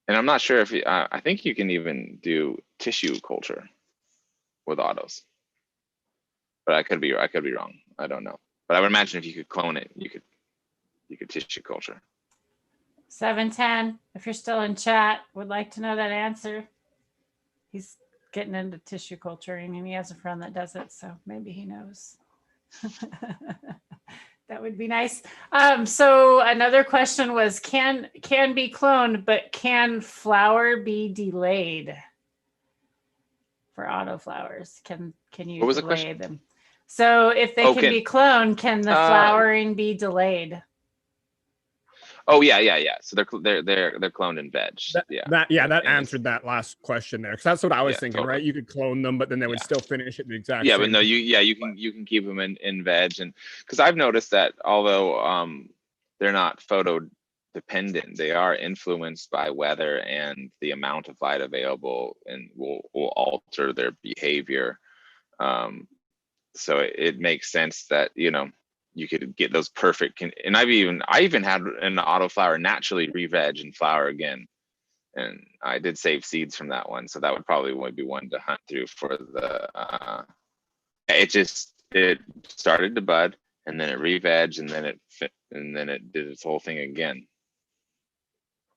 Speaker 3: And I'm not sure if I think you can even do tissue culture with autos, but I could be wrong. I don't know, but I would imagine if you could clone it, you could tissue culture.
Speaker 1: 710, if you're still in chat, would like to know that answer. He's getting into tissue culturing, and he has a friend that does it, so maybe he knows. That would be nice. So another question was, can be cloned, but can flower be delayed for autoflowers? Can you
Speaker 3: what was the
Speaker 1: delay
Speaker 3: question?
Speaker 1: them? So if they can be cloned, can the flowering be delayed?
Speaker 3: Oh yeah. So they're cloned in veg.
Speaker 4: That answered that last question there, because that's what I was thinking,
Speaker 3: totally.
Speaker 4: right? You could clone them, but then they would still finish it the exact
Speaker 3: same.
Speaker 4: But no,
Speaker 3: you can keep them in veg, and because I've noticed that although they're not dependent. They are influenced by weather and the amount of light available, and will alter their behavior. So it makes sense that, you know, you could get those perfect. And I even had an autoflower naturally re-veg and flower again. And I did save seeds from that one. So that would probably be one to hunt through for the, it started to bud, and then it re-veg, and then it did its whole thing again.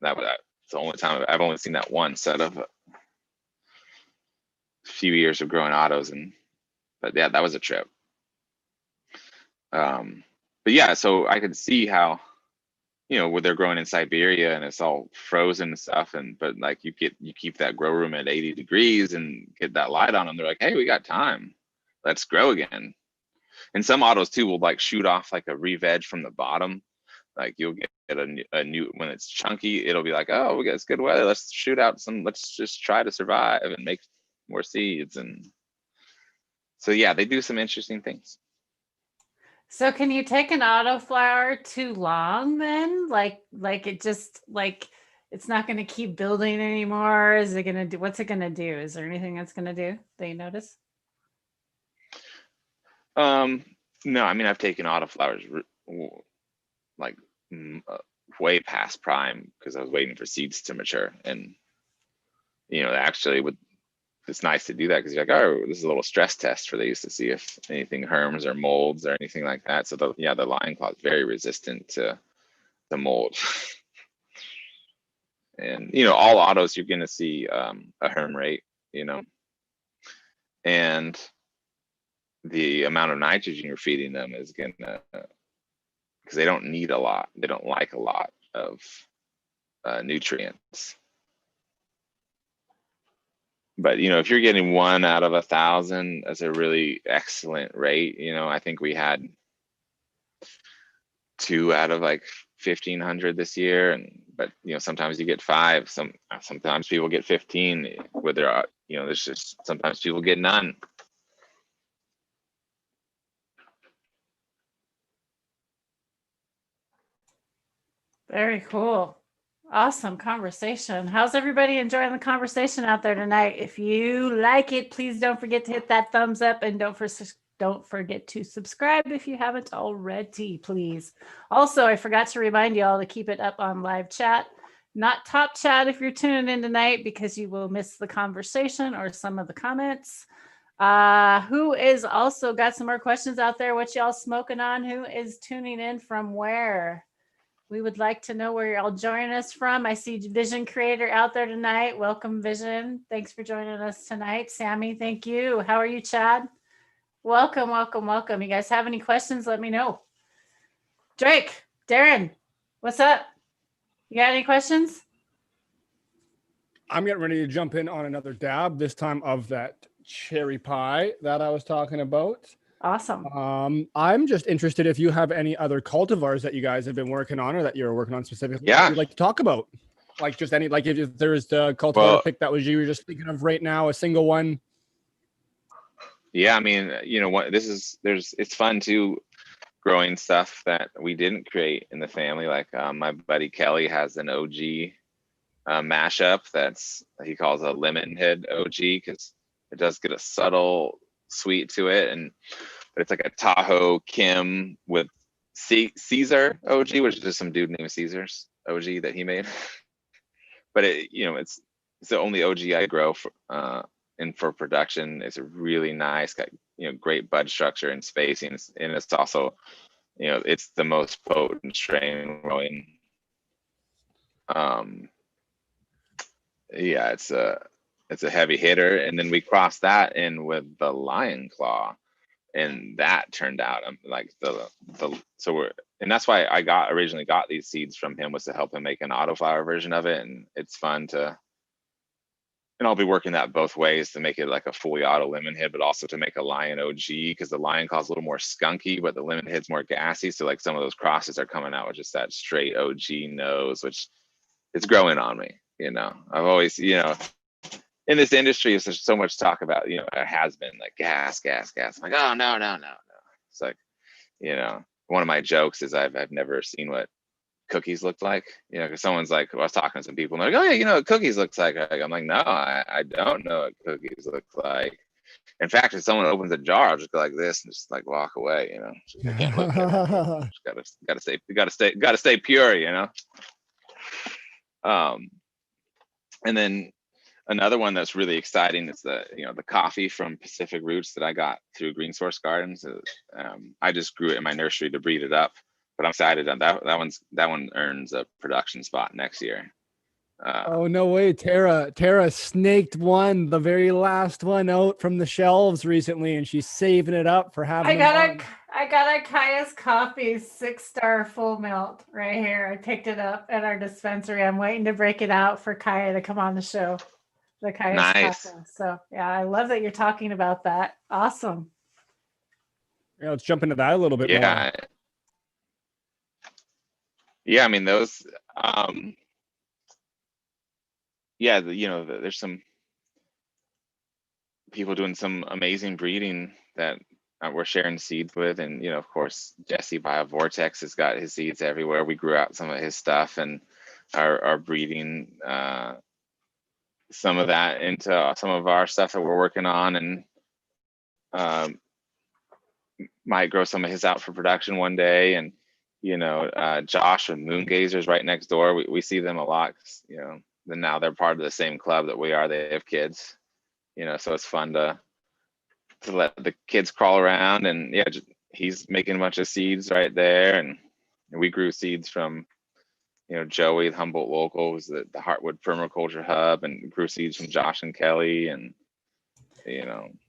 Speaker 3: That's the only time I've only seen that one set of a few years of growing autos. But yeah, that was a trip. But yeah, so I could see how, you know, where they're growing in Siberia and it's all frozen and stuff, but like you keep that grow room at 80 degrees and get that light on them. They're like, hey, we got time, let's grow again. And some autos too will like shoot off like a re-veg from the bottom. Like you'll get a new, when it's chunky, it'll be like, oh, we got this good weather, let's shoot out let's just try to survive and make more seeds. And so yeah, they do some interesting things.
Speaker 1: So can you take an autoflower too long then? Like it just like it's not going to keep building anymore? Is it going to do, what's it going to do? Is there anything that's going to do that you notice?
Speaker 3: No, I mean, I've taken autoflowers like way past prime because I was waiting for seeds to mature. And, you know, actually it's nice to do that because you're like, oh, this is a little stress test for these to see if anything herms or molds or anything like that. So the lion claw is very resistant to the mold. And, you know, all autos, you're going to see a herm rate, you know, and the amount of nitrogen you're feeding them is going to, because they don't need a lot. They don't like a lot of nutrients. But, you know, if you're getting 1 out of 1,000, that's a really excellent rate. You know, I think we had 2 out of like 1,500 this year. But, you know, sometimes you get 5. Sometimes people get 15. Where there are, you know, there's just sometimes people get none.
Speaker 1: Very cool. Awesome conversation. How's everybody enjoying the conversation out there tonight? If you like it, please don't forget to hit that thumbs up, and don't forget to subscribe if you haven't already, please. Also, I forgot to remind you all to keep it up on live chat, not top chat if you're tuning in tonight, because you will miss the conversation or some of the comments. Who is also got some more questions out there? What y'all smoking on? Who is tuning in from where? We would like to know where y'all joining us from. I see Vision Creator out there tonight. Welcome, Vision. Thanks for joining us tonight. Sammy, thank you. How are you, Chad? Welcome, welcome, welcome. You guys have any questions? Let me know. Drake, Darren, what's up? You got any questions?
Speaker 4: I'm getting ready to jump in on another dab, this time of that cherry pie that I was talking about.
Speaker 1: Awesome.
Speaker 4: I'm just interested if you have any other cultivars that you guys have been working on or that you're working on specifically.
Speaker 3: Yeah.
Speaker 4: That you'd like to talk about. Like just any, like if there is the cultivar pick that was you were just thinking of right now, a single one.
Speaker 3: Yeah, I mean, you know what, it's fun too, growing stuff that we didn't create in the family. Like my buddy Kelly has an OG mashup he calls a lemon head OG because it does get a subtle sweet to it, but it's like a Tahoe Kim with Caesar OG, which is just some dude named Caesar's OG that he made. But it, you know, it's the only OG I grow for production. It's a really nice, got, you know, great bud structure and spacing, and it's also, you know, it's the most potent strain growing. Yeah, it's a heavy hitter, and then we crossed that in with the Lion Claw, and that turned out like and that's why I originally got these seeds from him, was to help him make an autoflower version of it. And it's fun and I'll be working that both ways to make it like a fully auto lemon head, but also to make a Lion OG, because the Lion Claw is a little more skunky, but the lemon head's more gassy. So like some of those crosses are coming out with just that straight OG nose, which it's growing on me. You know, I've always, you know, in this industry, there's so much talk about, you know, it has been like gas. I'm like, oh, no. It's like, you know, one of my jokes is I've never seen what cookies looked like, you know, because someone's like, I was talking to some people and they're like, oh yeah, you know what cookies looks like. I'm like, no, I don't know what cookies look like. In fact, if someone opens a jar, I'll just go like this and just like walk away, you know. I can't look at it. Just gotta stay pure, you know. And then another one that's really exciting is the coffee from Pacific Roots that I got through Green Source Gardens. I just grew it in my nursery to breed it up, but I'm excited on that one earns a production spot next year.
Speaker 4: Oh no way, Tara snaked the very last one out from the shelves recently, and she's saving it up for having
Speaker 1: I got a Kaya's Coffee 6-star full milk right here. I picked it up at our dispensary. I'm waiting to break it out for Kaya to come on the show. The Kaya's
Speaker 3: Nice.
Speaker 1: Coffee. So yeah, I love that you're talking about that. Awesome.
Speaker 4: Yeah, let's jump into that a little bit more.
Speaker 3: Yeah, I mean those there's some people doing some amazing breeding that we're sharing seeds with, and of course Jesse BioVortex has got his seeds everywhere. We grew out some of his stuff and are breeding some of that into some of our stuff that we're working on, and might grow some of his out for production one day. And Josh and Moongazers right next door, we see them a lot, and now they're part of the same club that we are. They have kids, so it's fun to let the kids crawl around. And he's making a bunch of seeds right there. And we grew seeds from Joey, the Humboldt local, was the Heartwood Permaculture Hub, and grew seeds from Josh and Kelly. And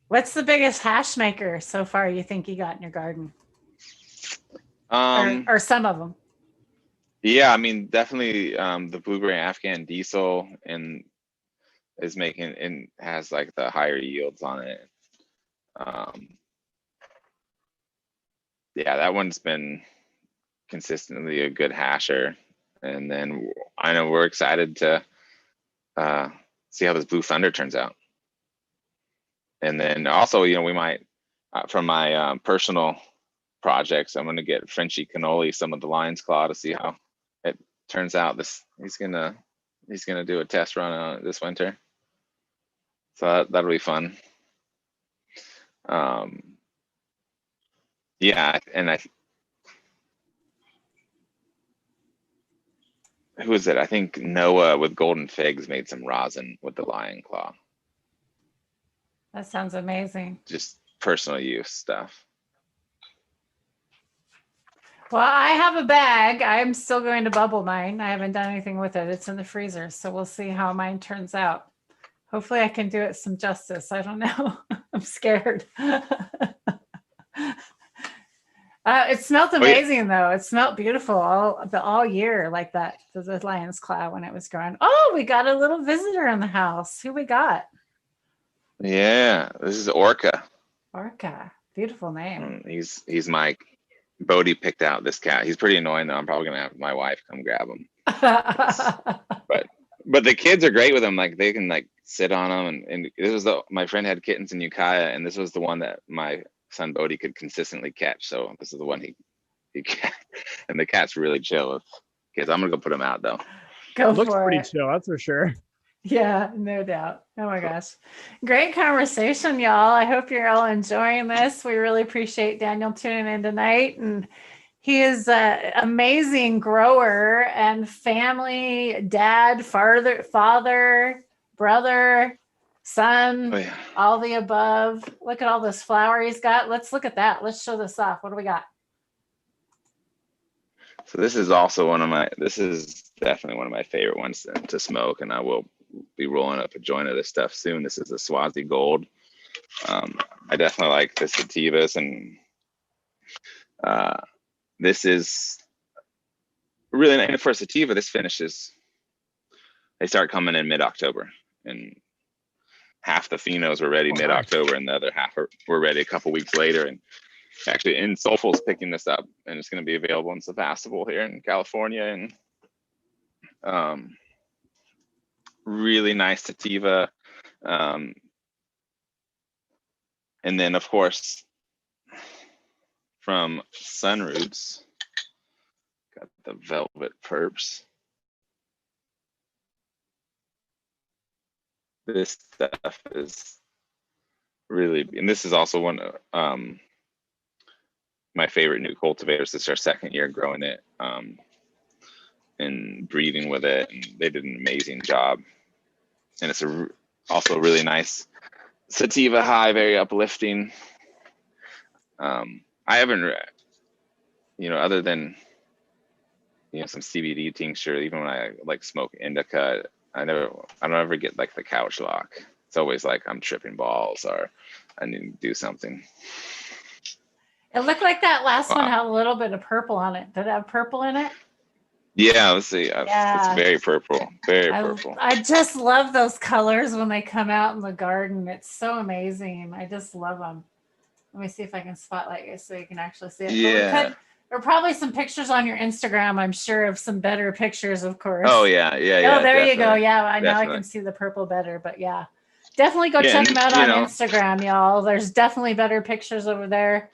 Speaker 1: what's the biggest hash maker so far you think you got in your garden? Or some of them?
Speaker 3: Yeah, I mean, definitely the Blueberry Afghan Diesel and is making and has like the higher yields on it. That one's been consistently a good hasher. And then I know we're excited to see how this Blue Thunder turns out. And then also, we might, from my personal projects, I'm going to get Frenchy Cannoli, some of the Lion's Claw, to see how it turns out. He's gonna do a test run on it this winter, so that'll be fun. And who is it? I think Noah with Golden Figs made some rosin with the Lion Claw.
Speaker 1: That sounds amazing.
Speaker 3: Just personal use stuff.
Speaker 1: Well, I have a bag. I'm still going to bubble mine. I haven't done anything with it. It's in the freezer. So we'll see how mine turns out. Hopefully I can do it some justice. I don't know. I'm scared. It smelled amazing though. It smelled beautiful all year, like that, the Lion's Claw when it was growing. Oh, we got a little visitor in the house. Who we got?
Speaker 3: Yeah, this is Orca.
Speaker 1: Orca. Beautiful name.
Speaker 3: He's my Bodie picked out this cat. He's pretty annoying though. I'm probably gonna have my wife come grab him. But the kids are great with him. Like they can like sit on him, and this was my friend had kittens in Ukiah, and this was the one that my son Bodie could consistently catch. So this is the one he and the cat's really chill with kids. I'm gonna go put him out though.
Speaker 4: Looks pretty chill, that's for sure.
Speaker 1: Yeah, no doubt. Oh my gosh. Great conversation, y'all. I hope you're all enjoying this. We really appreciate Daniel tuning in tonight. And he is an amazing grower and family, dad, father, brother, son, all the above. Look at all this flower he's got. Let's look at that. Let's show this off. What do we got?
Speaker 3: So this is also this is definitely one of my favorite ones to smoke, and I will be rolling up a joint of this stuff soon. This is a Swazi Gold. I definitely like the sativas, and this is really nice for a sativa. This finishes, they start coming in mid-October, and half the phenos were ready mid-October, and the other half were ready a couple weeks later. And actually, Soulful's picking this up, and it's going to be available in Sevastopol here in California. And really nice sativa. And then, of course, from Sunroots, got the Velvet Perps. This stuff is really, and this is also one of my favorite new cultivators. This is our second year growing it and breeding with it, and they did an amazing job. And it's also really nice sativa high, very uplifting. I haven't, other than some CBD tincture, even when I like smoke indica, I don't ever get like the couch lock. It's always like I'm tripping balls or I need to do something.
Speaker 1: It looked like that last one had a little bit of purple on it. Did it have purple in it?
Speaker 3: Yeah, let's see.
Speaker 1: Yeah.
Speaker 3: It's very purple, very purple.
Speaker 1: I just love those colors when they come out in the garden. It's so amazing. I just love them. Let me see if I can spotlight you so you can actually see it.
Speaker 3: Yeah.
Speaker 1: There are probably some pictures on your Instagram, I'm sure, of some better pictures, of course.
Speaker 3: Oh, yeah.
Speaker 1: Oh, there
Speaker 3: definitely.
Speaker 1: you go. Yeah, now I
Speaker 3: Definitely.
Speaker 1: can see the purple better, but yeah. Definitely go
Speaker 3: Yeah,
Speaker 1: check them out on
Speaker 3: and,
Speaker 1: Instagram, y'all. There's definitely better pictures over there.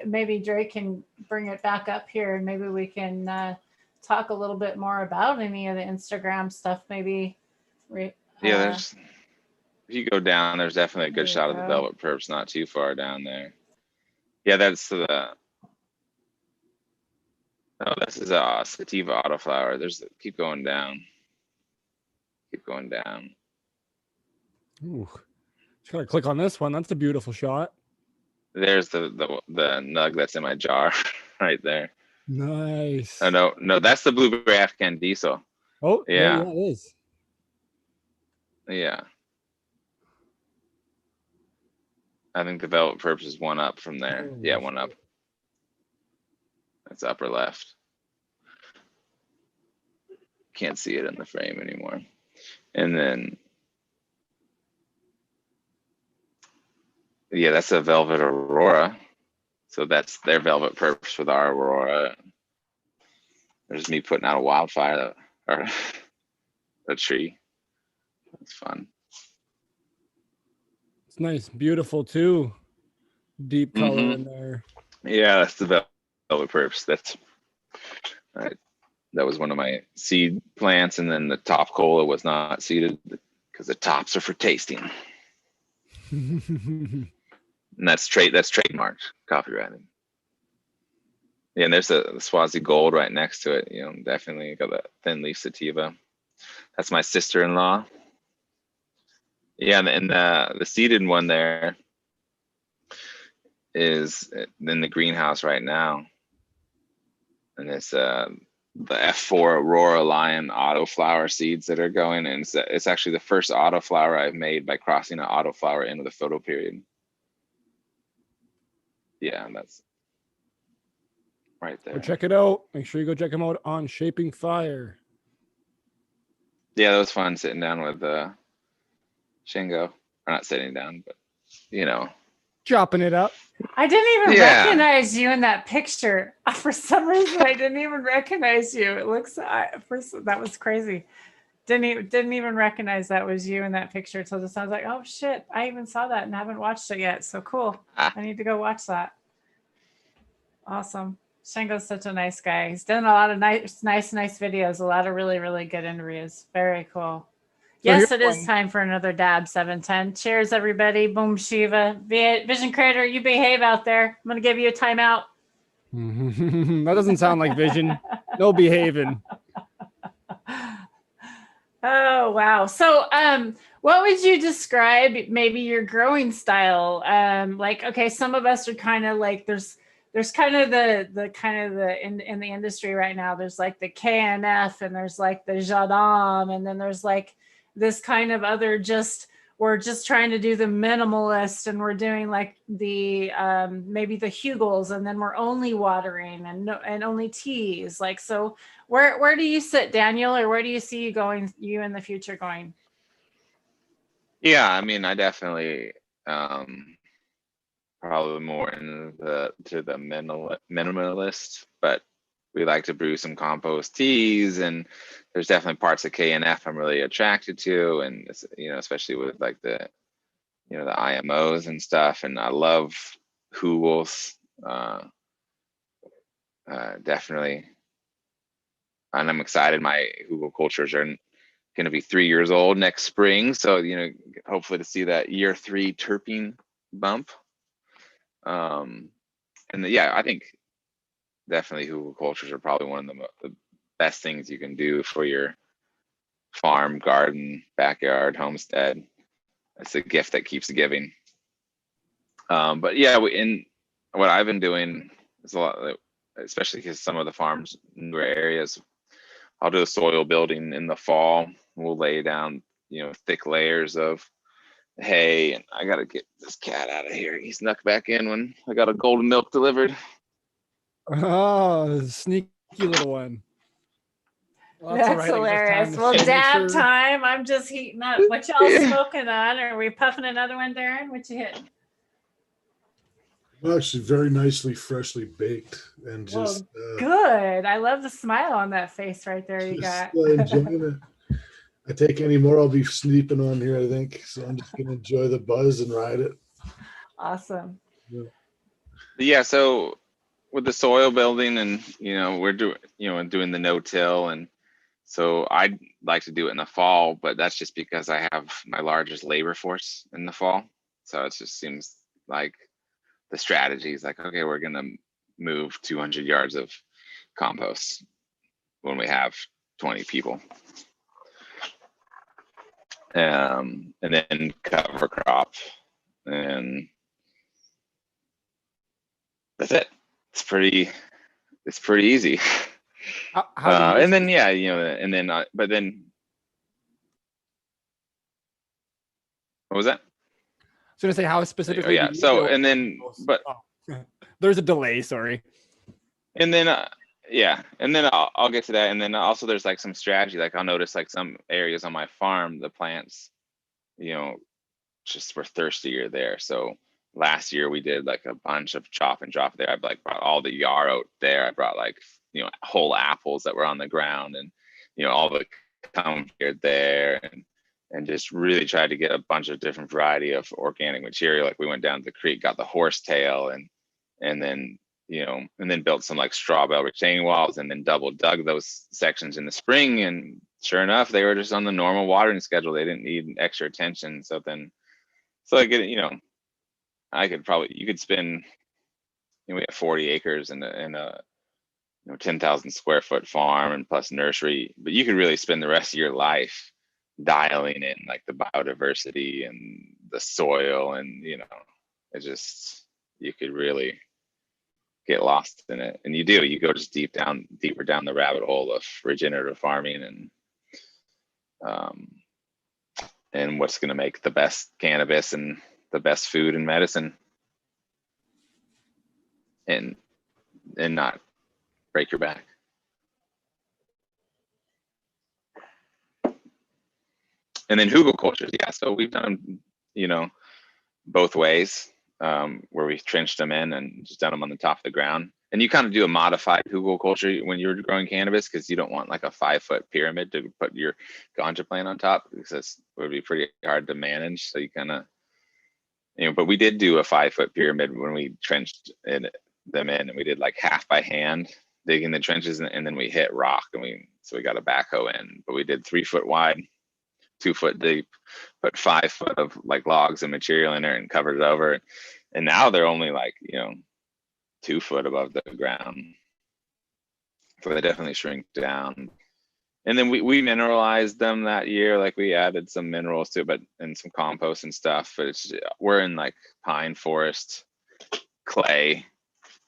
Speaker 1: Maybe Drake can bring it back up here and maybe we can talk a little bit more about any of the Instagram stuff. Maybe.
Speaker 3: There's, if you go down, there's definitely a good shot of the
Speaker 1: go.
Speaker 3: Velvet Perps not too far down there. Yeah, that's this is a sativa autoflower. Keep going down. Keep going down.
Speaker 4: Ooh, just gotta click on this one. That's a beautiful shot.
Speaker 3: There's the nug that's in my jar right there.
Speaker 4: Nice.
Speaker 3: Oh, no, that's the blueberry Afghan diesel.
Speaker 4: Oh,
Speaker 3: Yeah.
Speaker 4: it is.
Speaker 3: Yeah. I think the Velvet Perps is one up from there.
Speaker 4: Oh,
Speaker 3: Yeah, one up. That's upper left. Can't see it in the frame anymore. And then, yeah, that's a Velvet Aurora. So that's their Velvet Perps with our Aurora. There's me putting out a wildfire or a tree. It's fun.
Speaker 4: It's nice, beautiful too. Deep color in there.
Speaker 3: Yeah, that's the Velvet Perps. That was one of my seed plants, and then the top cola was not seeded because the tops are for tasting. And that's trademarked, copyrighted. Yeah, and there's the Swazi Gold right next to it. Definitely got that thin leaf sativa. That's my sister-in-law. Yeah, and the seeded one there is in the greenhouse right now, and it's the F4 Aurora Lion autoflower seeds that are going, and it's actually the first autoflower I've made by crossing an autoflower in with a photo period. Yeah, that's right there.
Speaker 4: Go check it out. Make sure you go check them out on Shaping Fire.
Speaker 3: Yeah, that was fun sitting down with Shingo. Or not sitting down, but
Speaker 4: Chopping it up.
Speaker 1: I didn't even recognize you in that picture. For some reason, I didn't even recognize you. It looks that was crazy. Didn't even recognize that was you in that picture until just I was like, oh shit, I even saw that and haven't watched it yet. So cool. I need to go watch that. Awesome. Shingo's such a nice guy. He's done a lot of nice videos, a lot of really, really good interviews. Very cool. Yes, it is time for another dab 710. Cheers, everybody. Boom Shiva. Vision Creator, you behave out there. I'm going to give you a timeout.
Speaker 4: That doesn't sound like Vision. No behaving.
Speaker 1: Oh, wow. So, what would you describe maybe your growing style? Okay, some of us are kind of like, there's kind of in the industry right now, there's like the KNF and there's like the Jadam, and then there's like this kind of other we're just trying to do the minimalist, and we're doing like the maybe the Hugels, and then we're only watering and only teas. Like, so where do you sit, Daniel, or where do you see you in the future going?
Speaker 3: Yeah, I mean, I definitely probably more to the minimalist, but we like to brew some compost teas, and there's definitely parts of KNF I'm really attracted to, and especially with like the the IMOs and stuff, and I love Hugels, definitely. and I'm excited. My hugelkulturs are going to be 3 years old next spring, so hopefully to see that year 3 terpene bump. And I think definitely hugelkulturs are probably one of the best things you can do for your farm, garden, backyard, homestead. It's a gift that keeps giving. But yeah, in what I've been doing is a lot, especially because some of the farms, newer areas, I'll do a soil building in the fall. We'll lay down, thick layers of hay, and I gotta get this cat out of here. He snuck back in when I got a golden milk delivered.
Speaker 4: Oh, sneaky little one. Well,
Speaker 1: That's
Speaker 4: all right.
Speaker 1: hilarious. Well,
Speaker 4: Make
Speaker 1: dab
Speaker 4: sure-
Speaker 1: time. I'm just heating up. What y'all smoking on? Are we puffing another one, Darren? What you hitting?
Speaker 2: Well, actually, very nicely, freshly baked, and
Speaker 1: Well,
Speaker 2: just
Speaker 1: good. I love the smile on that face right there you got.
Speaker 2: enjoying it. I take any more, I'll be sleeping on here, I think. So I'm just gonna enjoy the buzz and ride it.
Speaker 1: Awesome.
Speaker 3: Yeah. So with the soil building, and we're doing the no-till, and so I'd like to do it in the fall, but that's just because I have my largest labor force in the fall. So it just seems like the strategy is like, okay, we're gonna move 200 yards of compost when we have 20 people, and then cover crop, and that's it. It's pretty easy.
Speaker 4: How do you
Speaker 3: And then but then what was that?
Speaker 4: I was gonna say how specifically.
Speaker 3: Oh yeah.
Speaker 4: do you
Speaker 3: So
Speaker 4: build
Speaker 3: and then
Speaker 4: compost?
Speaker 3: but
Speaker 4: There's a delay. Sorry.
Speaker 3: and then and then I'll get to that. And then also there's like some strategy. Like I'll notice like some areas on my farm, the plants, just were thirstier there. So last year we did like a bunch of chop and drop there. I like brought all the yarrow there. I brought like whole apples that were on the ground, and all the comfort there, and just really tried to get a bunch of different variety of organic material. Like we went down to the creek, got the horsetail, and then and then built some like straw bale retaining walls, and then double dug those sections in the spring. And sure enough, they were just on the normal watering schedule. They didn't need extra attention. So I get you could spend, we have 40 acres in a 10,000 square foot farm and plus nursery, but you could really spend the rest of your life dialing in like the biodiversity and the soil, and you could really get lost in it. And you go just deeper down the rabbit hole of regenerative farming, and what's going to make the best cannabis and the best food and medicine, and not break your back. And then hugelkulturs, yeah. So we've done, both ways, where we've trenched them in and just done them on the top of the ground. And you kind of do a modified hugelkultur when you're growing cannabis, because you don't want like a 5-foot pyramid to put your ganja plant on top, because it would be pretty hard to manage. So you kind of, but we did do a 5-foot pyramid when we trenched them in, and we did like half by hand digging the trenches, and then we hit rock, and we got a backhoe in, but we did 3-foot wide, 2-foot deep, put 5 foot of like logs and material in there and covered it over. And now they're only like 2 foot above the ground, so they definitely shrink down. And then we mineralized them that year. Like we added some minerals to it, and some compost and stuff. But we're in like pine forest, clay.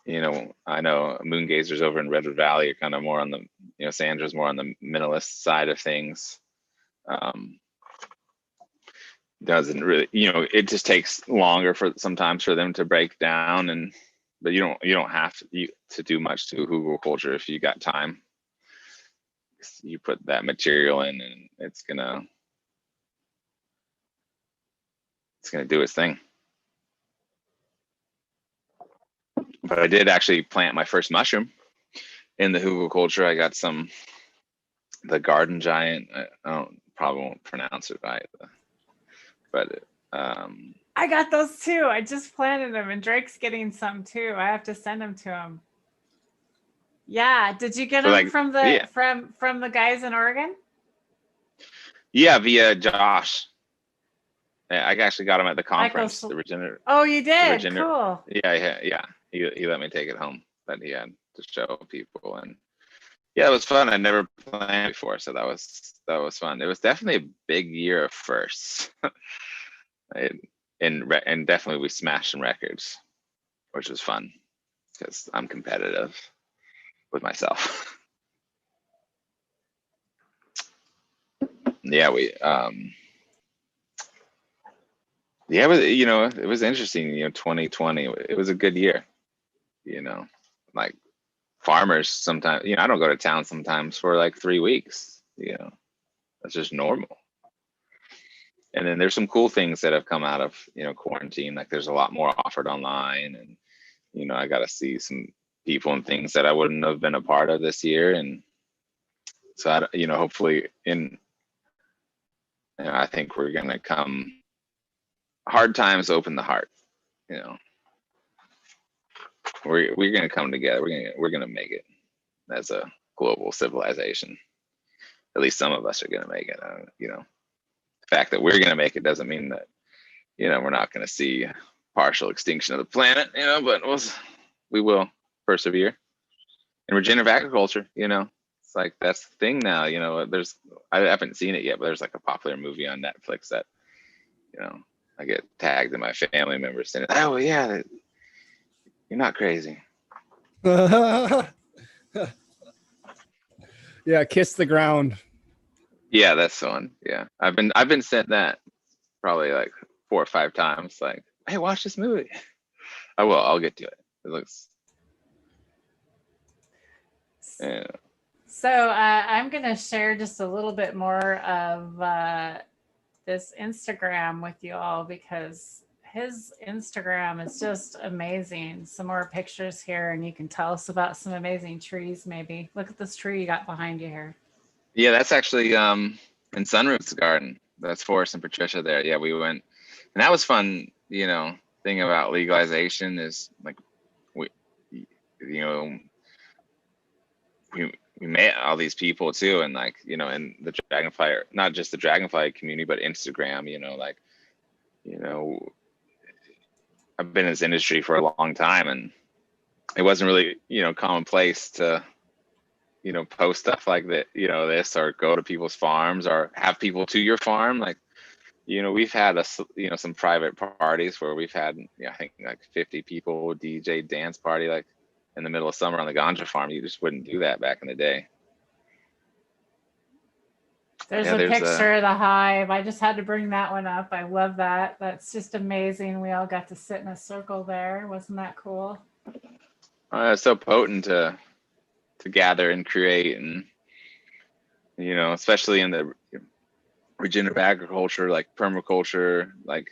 Speaker 3: I know moon gazers over in Redwood Valley are kind of more on the, Sandra's more on the minimalist side of things. Doesn't really, it just takes longer sometimes for them to break down, but you don't have to do much to hugelkultur if you got time. You put that material in, and it's gonna do its thing. But I did actually plant my first mushroom in the hugelkultur. I got the garden giant. I probably won't pronounce it right, but
Speaker 1: I got those too. I just planted them, and Drake's getting some too. I have to send them to him. Yeah. Did you get
Speaker 3: So,
Speaker 1: them
Speaker 3: like,
Speaker 1: from
Speaker 3: yeah,
Speaker 1: the guys in Oregon?
Speaker 3: yeah, via Josh. Yeah, I actually got him at the
Speaker 1: Michael.
Speaker 3: conference, the Regenerative.
Speaker 1: Oh, you
Speaker 3: The
Speaker 1: did.
Speaker 3: Regener
Speaker 1: Cool.
Speaker 3: yeah. He let me take it home that he had to show people, and yeah, it was fun. I never planned before, so that was fun. It was definitely a big year of firsts. And definitely we smashed some records, which was fun because I'm competitive with myself. Yeah, yeah, but it was interesting. 2020, it was a good year. Like farmers sometimes. I don't go to town sometimes for like 3 weeks. That's just normal. And then there's some cool things that have come out of quarantine. Like there's a lot more offered online, and I got to see some people and things that I wouldn't have been a part of this year. And so hopefully I think we're gonna come. Hard times open the heart. You know, we're gonna come together. We're gonna make it as a global civilization. At least some of us are gonna make it. The fact that we're gonna make it doesn't mean that we're not gonna see partial extinction of the planet. But we will persevere. And regenerative agriculture. It's like that's the thing now. I haven't seen it yet, but there's like a popular movie on Netflix that I get tagged in my family members saying, "Oh yeah, you're not crazy."
Speaker 4: Yeah, kiss the ground.
Speaker 3: Yeah, that's the one. Yeah, I've been sent that probably like 4 or 5 times. Like, hey, watch this movie. I will. I'll get to it. It looks. Yeah.
Speaker 1: So I'm going to share just a little bit more of this Instagram with you all because his Instagram is just amazing. Some more pictures here, and you can tell us about some amazing trees. Maybe look at this tree you got behind you here.
Speaker 3: Yeah, that's actually in Sunroof's garden. That's Forrest and Patricia there. Yeah, we went, and that was fun. Thing about legalization is like we we met all these people too, and like in the dragonfly, not just the dragonfly community, but Instagram. I've been in this industry for a long time, and it wasn't really commonplace to post stuff like that, this, or go to people's farms or have people to your farm. Like we've had some private parties where we've had I think like 50 people DJ dance party like in the middle of summer on the ganja farm. You just wouldn't do that back in the day.
Speaker 1: There's a picture of the hive. I just had to bring that one up. I love that. That's just amazing. We all got to sit in a circle there. Wasn't that cool?
Speaker 3: It's so potent to gather and create, and especially in the regenerative agriculture, like permaculture, like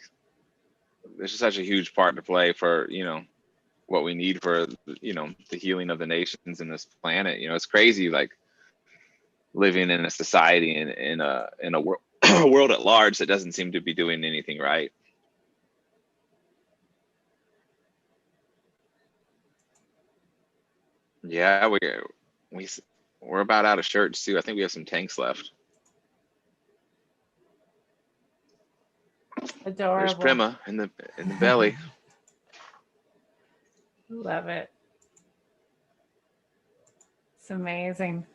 Speaker 3: there's just such a huge part to play for what we need for the healing of the nations in this planet. It's crazy, like living in a society in a world world at large that doesn't seem to be doing anything right. Yeah, we're about out of shirts too. I think we have some tanks left.
Speaker 1: Adorable.
Speaker 3: There's Prima in the belly.
Speaker 1: Love it. It's amazing.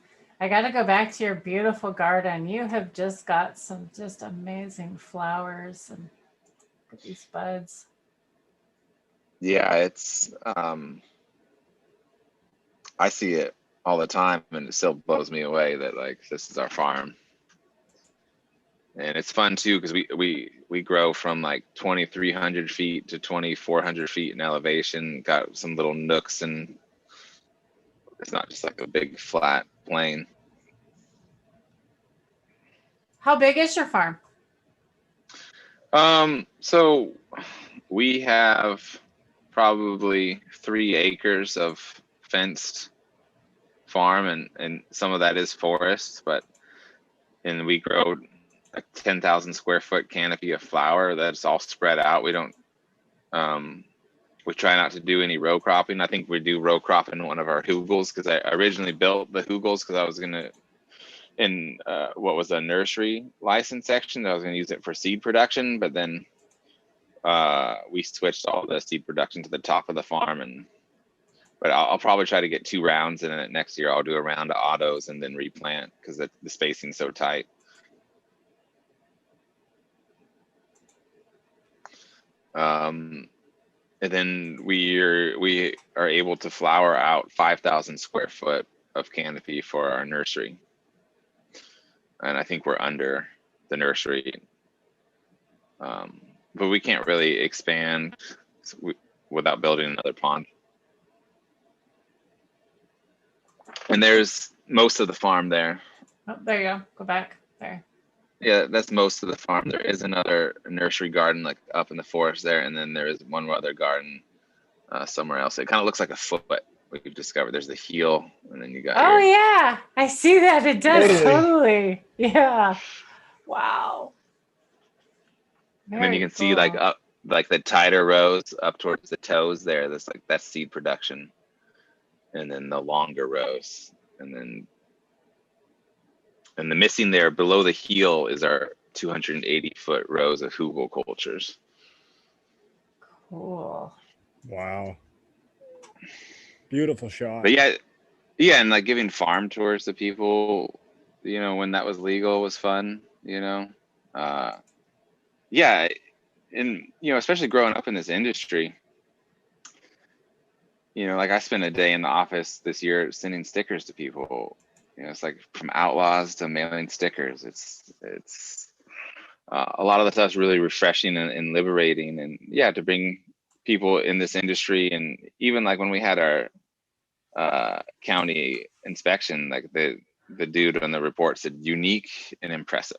Speaker 1: I got to go back to your beautiful garden. You have just got some just amazing flowers, and look at these buds.
Speaker 3: Yeah, it's I see it all the time, and it still blows me away that like this is our farm. And it's fun too because we grow from like 2,300 feet to 2,400 feet in elevation. Got some little nooks, and it's not just like a big flat plain.
Speaker 1: How big is your farm?
Speaker 3: So we have probably 3 acres of fenced farm, and some of that is forest, and we grow a 10,000 square foot canopy of flower that's all spread out. We don't We try not to do any row cropping. I think we do row crop in one of our hugels, because I originally built the hugels because I was gonna, in what was a nursery license section, I was gonna use it for seed production, but then we switched all the seed production to the top of the farm. But I'll probably try to get 2 rounds, and then next year I'll do a round of autos and then replant, because the spacing's so tight. And then we are able to flower out 5,000 square foot of canopy for our nursery. And I think we're under the nursery. But we can't really expand without building another pond. And there's most of the farm there.
Speaker 1: Oh, there you go. Go back there.
Speaker 3: Yeah, that's most of the farm. There is another nursery garden like up in the forest there, and then there is one other garden somewhere else. It kind of looks like a foot. We've discovered there's the heel, and then you got.
Speaker 1: Oh yeah, I see that. It does
Speaker 2: Totally.
Speaker 1: Yeah. Wow.
Speaker 3: And then you
Speaker 1: Very
Speaker 3: can see like
Speaker 1: cool.
Speaker 3: up, like the tighter rows up towards the toes there. That's seed production, and then the longer rows, and the missing there below the heel is our 280-foot rows of hugel cultures.
Speaker 1: Cool.
Speaker 4: Wow. Beautiful shot.
Speaker 3: But yeah, and like giving farm tours to people, when that was legal was fun, yeah, and especially growing up in this industry, like I spent a day in the office this year sending stickers to people. It's like from outlaws to mailing stickers. It's a lot of the stuff's really refreshing and liberating, and yeah, to bring people in this industry. And even like when we had our county inspection, like the dude on the report said unique and impressive.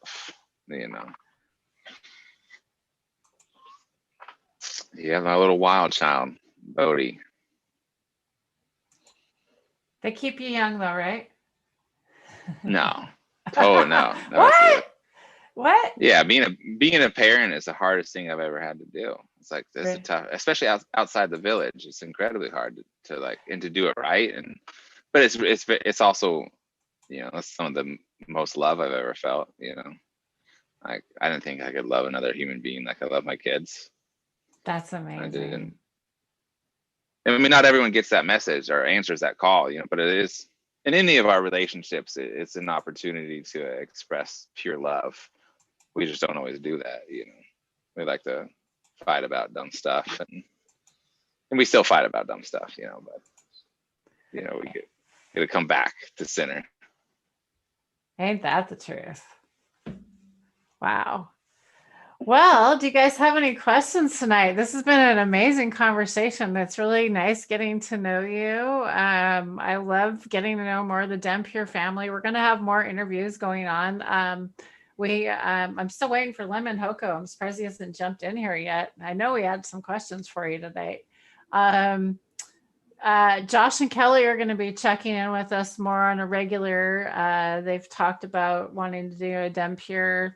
Speaker 3: Yeah, my little wild child, Bodie.
Speaker 1: They keep you young though, right?
Speaker 3: No. Oh no.
Speaker 1: What?
Speaker 3: Yeah, being a parent is the hardest thing I've ever had to do. It's like this is tough, especially outside the village. It's incredibly hard to like and to do it right. But it's also, that's some of the most love I've ever felt. Like I didn't think I could love another human being like I love my kids.
Speaker 1: That's amazing.
Speaker 3: I didn't. I mean, not everyone gets that message or answers that call, but it is in any of our relationships, it's an opportunity to express pure love. We just don't always do that, We like to fight about dumb stuff, and we still fight about dumb stuff, but we get to come back to center.
Speaker 1: Ain't that the truth? Wow. Well, do you guys have any questions tonight? This has been an amazing conversation. It's really nice getting to know you. I love getting to know more of the Dempure family. We're going to have more interviews going on. I'm still waiting for Lemon Hoko. I'm surprised he hasn't jumped in here yet. I know we had some questions for you today. Josh and Kelly are going to be checking in with us more on a regular. They've talked about wanting to do a Dempure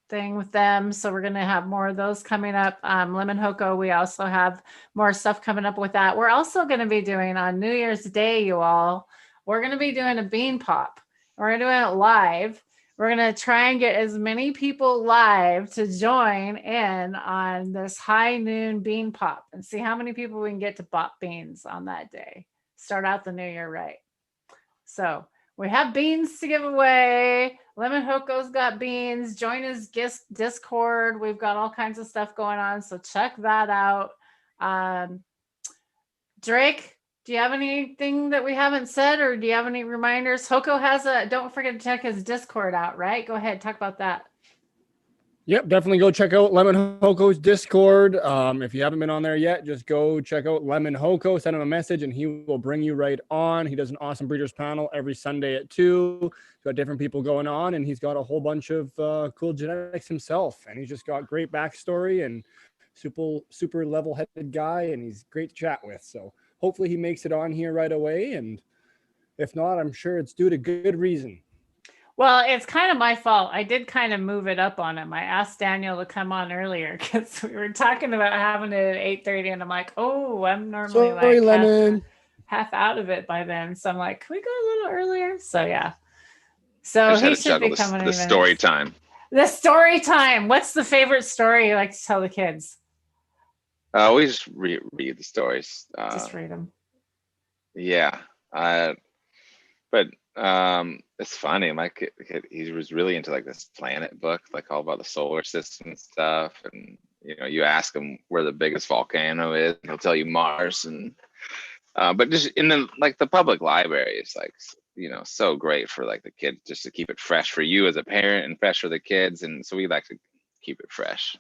Speaker 1: thing with them, so we're going to have more of those coming up. Lemon Hoko, we also have more stuff coming up with that. We're also going to be doing on New Year's Day, we're going to be doing a bean pop. We're going to do it live. We're going to try and get as many people live to join in on this high noon bean pop and see how many people we can get to pop beans on that day. Start out the new year right. So we have beans to give away. Lemon Hoko's got beans. Join his Discord. We've got all kinds of stuff going on. So check that out. Drake, do you have anything that we haven't said, or do you have any reminders? Hoko don't forget to check his Discord out, right? Go ahead. Talk about that.
Speaker 4: Yep, definitely go check out Lemon Hoko's Discord. If you haven't been on there yet, just go check out Lemon Hoko, send him a message, and he will bring you right on. He does an awesome breeders panel every Sunday at 2. He's got different people going on, and he's got a whole bunch of cool genetics himself. And he's just got great backstory and super level-headed guy, and he's great to chat with. So hopefully he makes it on here right away. And if not, I'm sure it's due to good reason.
Speaker 1: Well, it's kind of my fault. I did kind of move it up on him. I asked Daniel to come on earlier because we were talking about having it at 8:30, and I'm like, oh, I'm normally
Speaker 4: Sorry,
Speaker 1: like
Speaker 4: Lemon.
Speaker 1: half out of it by then. So I'm like, can we go a little earlier? So yeah. So
Speaker 3: I just had
Speaker 1: he
Speaker 3: to
Speaker 1: should
Speaker 3: juggle
Speaker 1: be coming
Speaker 3: the
Speaker 1: in
Speaker 3: story
Speaker 1: minutes.
Speaker 3: time.
Speaker 1: The story time. What's the favorite story you like to tell the kids?
Speaker 3: We just read the stories.
Speaker 1: Just read them.
Speaker 3: Yeah. But it's funny. My kid, he was really into like this planet book, like all about the solar system and stuff. And you ask him where the biggest volcano is, and he'll tell you Mars. And but just in the public library is like so great for like the kids, just to keep it fresh for you as a parent and fresh for the kids. And so we like to keep it fresh.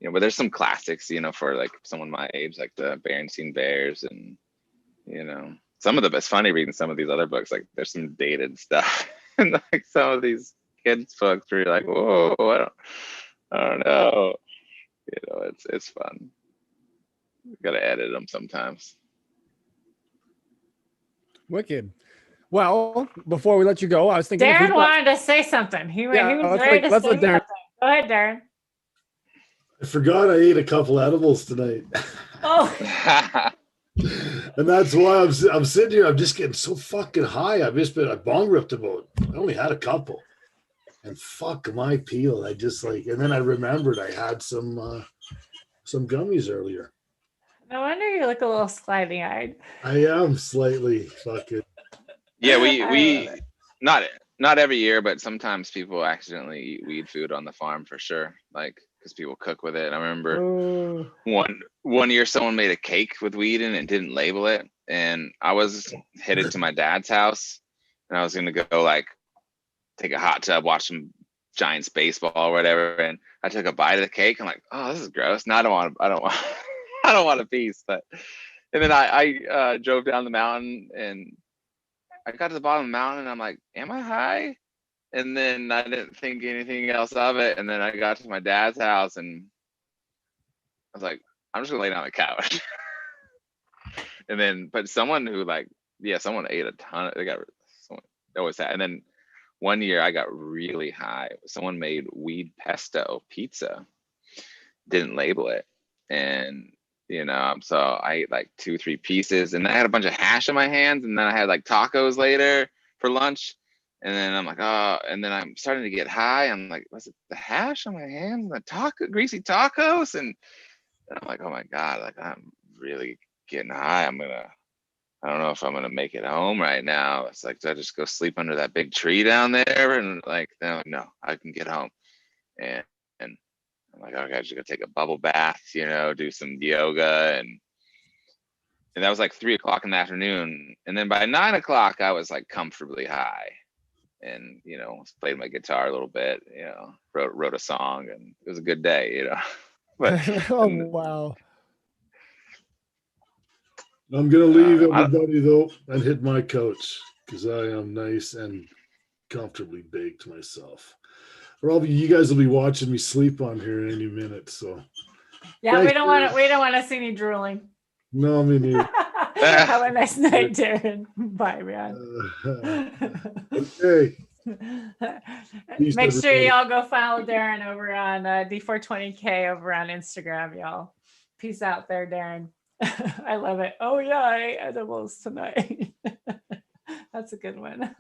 Speaker 3: But there's some classics, for like someone my age, like the Berenstain Bears, and some of the best. Funny reading some of these other books, like there's some dated stuff and like some of these kids books where you're like, whoa, I don't know. It's fun. You gotta edit them sometimes.
Speaker 4: Wicked. Well, before we let you go, I was thinking
Speaker 1: Darren wanted to say something. He was ready to say something. Go ahead, Darren.
Speaker 2: I forgot I ate a couple edibles tonight.
Speaker 1: Oh.
Speaker 2: And that's why I'm sitting here. I'm just getting so fucking high. I bong ripped about. I only had a couple, and fuck my peel. I just and then I remembered I had some gummies earlier.
Speaker 1: No wonder you look a little slimy eyed.
Speaker 2: I am slightly fucking.
Speaker 3: Yeah, we not every year, but sometimes people accidentally eat weed food on the farm for sure. Like, because people cook with it. I remember one year someone made a cake with weed in it and didn't label it, and I was headed to my dad's house, and I was gonna go like take a hot tub, watch some Giants baseball or whatever, and I took a bite of the cake. I'm like, oh, this is gross. No, I don't want I don't want a piece. But and then I drove down the mountain, and I got to the bottom of the mountain, and I'm like, am I high? And then I didn't think anything else of it. And then I got to my dad's house, and I was like, I'm just gonna lay down on the couch. And then, but someone who someone ate a ton. They always had. And then one year I got really high. Someone made weed pesto pizza, didn't label it, and so I ate like 2-3 pieces, and I had a bunch of hash in my hands, and then I had like tacos later for lunch. And then I'm like, oh, and then I'm starting to get high. I'm like, was it the hash on my hands, the greasy tacos? And I'm like, oh my God, like I'm really getting high. I don't know if I'm gonna make it home right now. It's like, do I just go sleep under that big tree down there? And like, no, I can get home. And I'm like, okay, I just gotta take a bubble bath, do some yoga, and that was like 3:00 in the afternoon. And then by 9:00, I was like comfortably high. And played my guitar a little bit, wrote a song, and it was a good day, But
Speaker 4: oh wow.
Speaker 2: I'm gonna leave everybody though and hit my couch because I am nice and comfortably baked myself. Or you guys will be watching me sleep on here any minute. So
Speaker 1: yeah, thanks, we don't want to see you drooling.
Speaker 2: No, me neither.
Speaker 1: Have a nice night, Darren. Bye, man.
Speaker 2: Okay.
Speaker 1: Make sure y'all go follow Darren over on D420K over on Instagram, y'all. Peace out there, Darren. I love it. Oh yeah, I ate edibles tonight. That's a good one.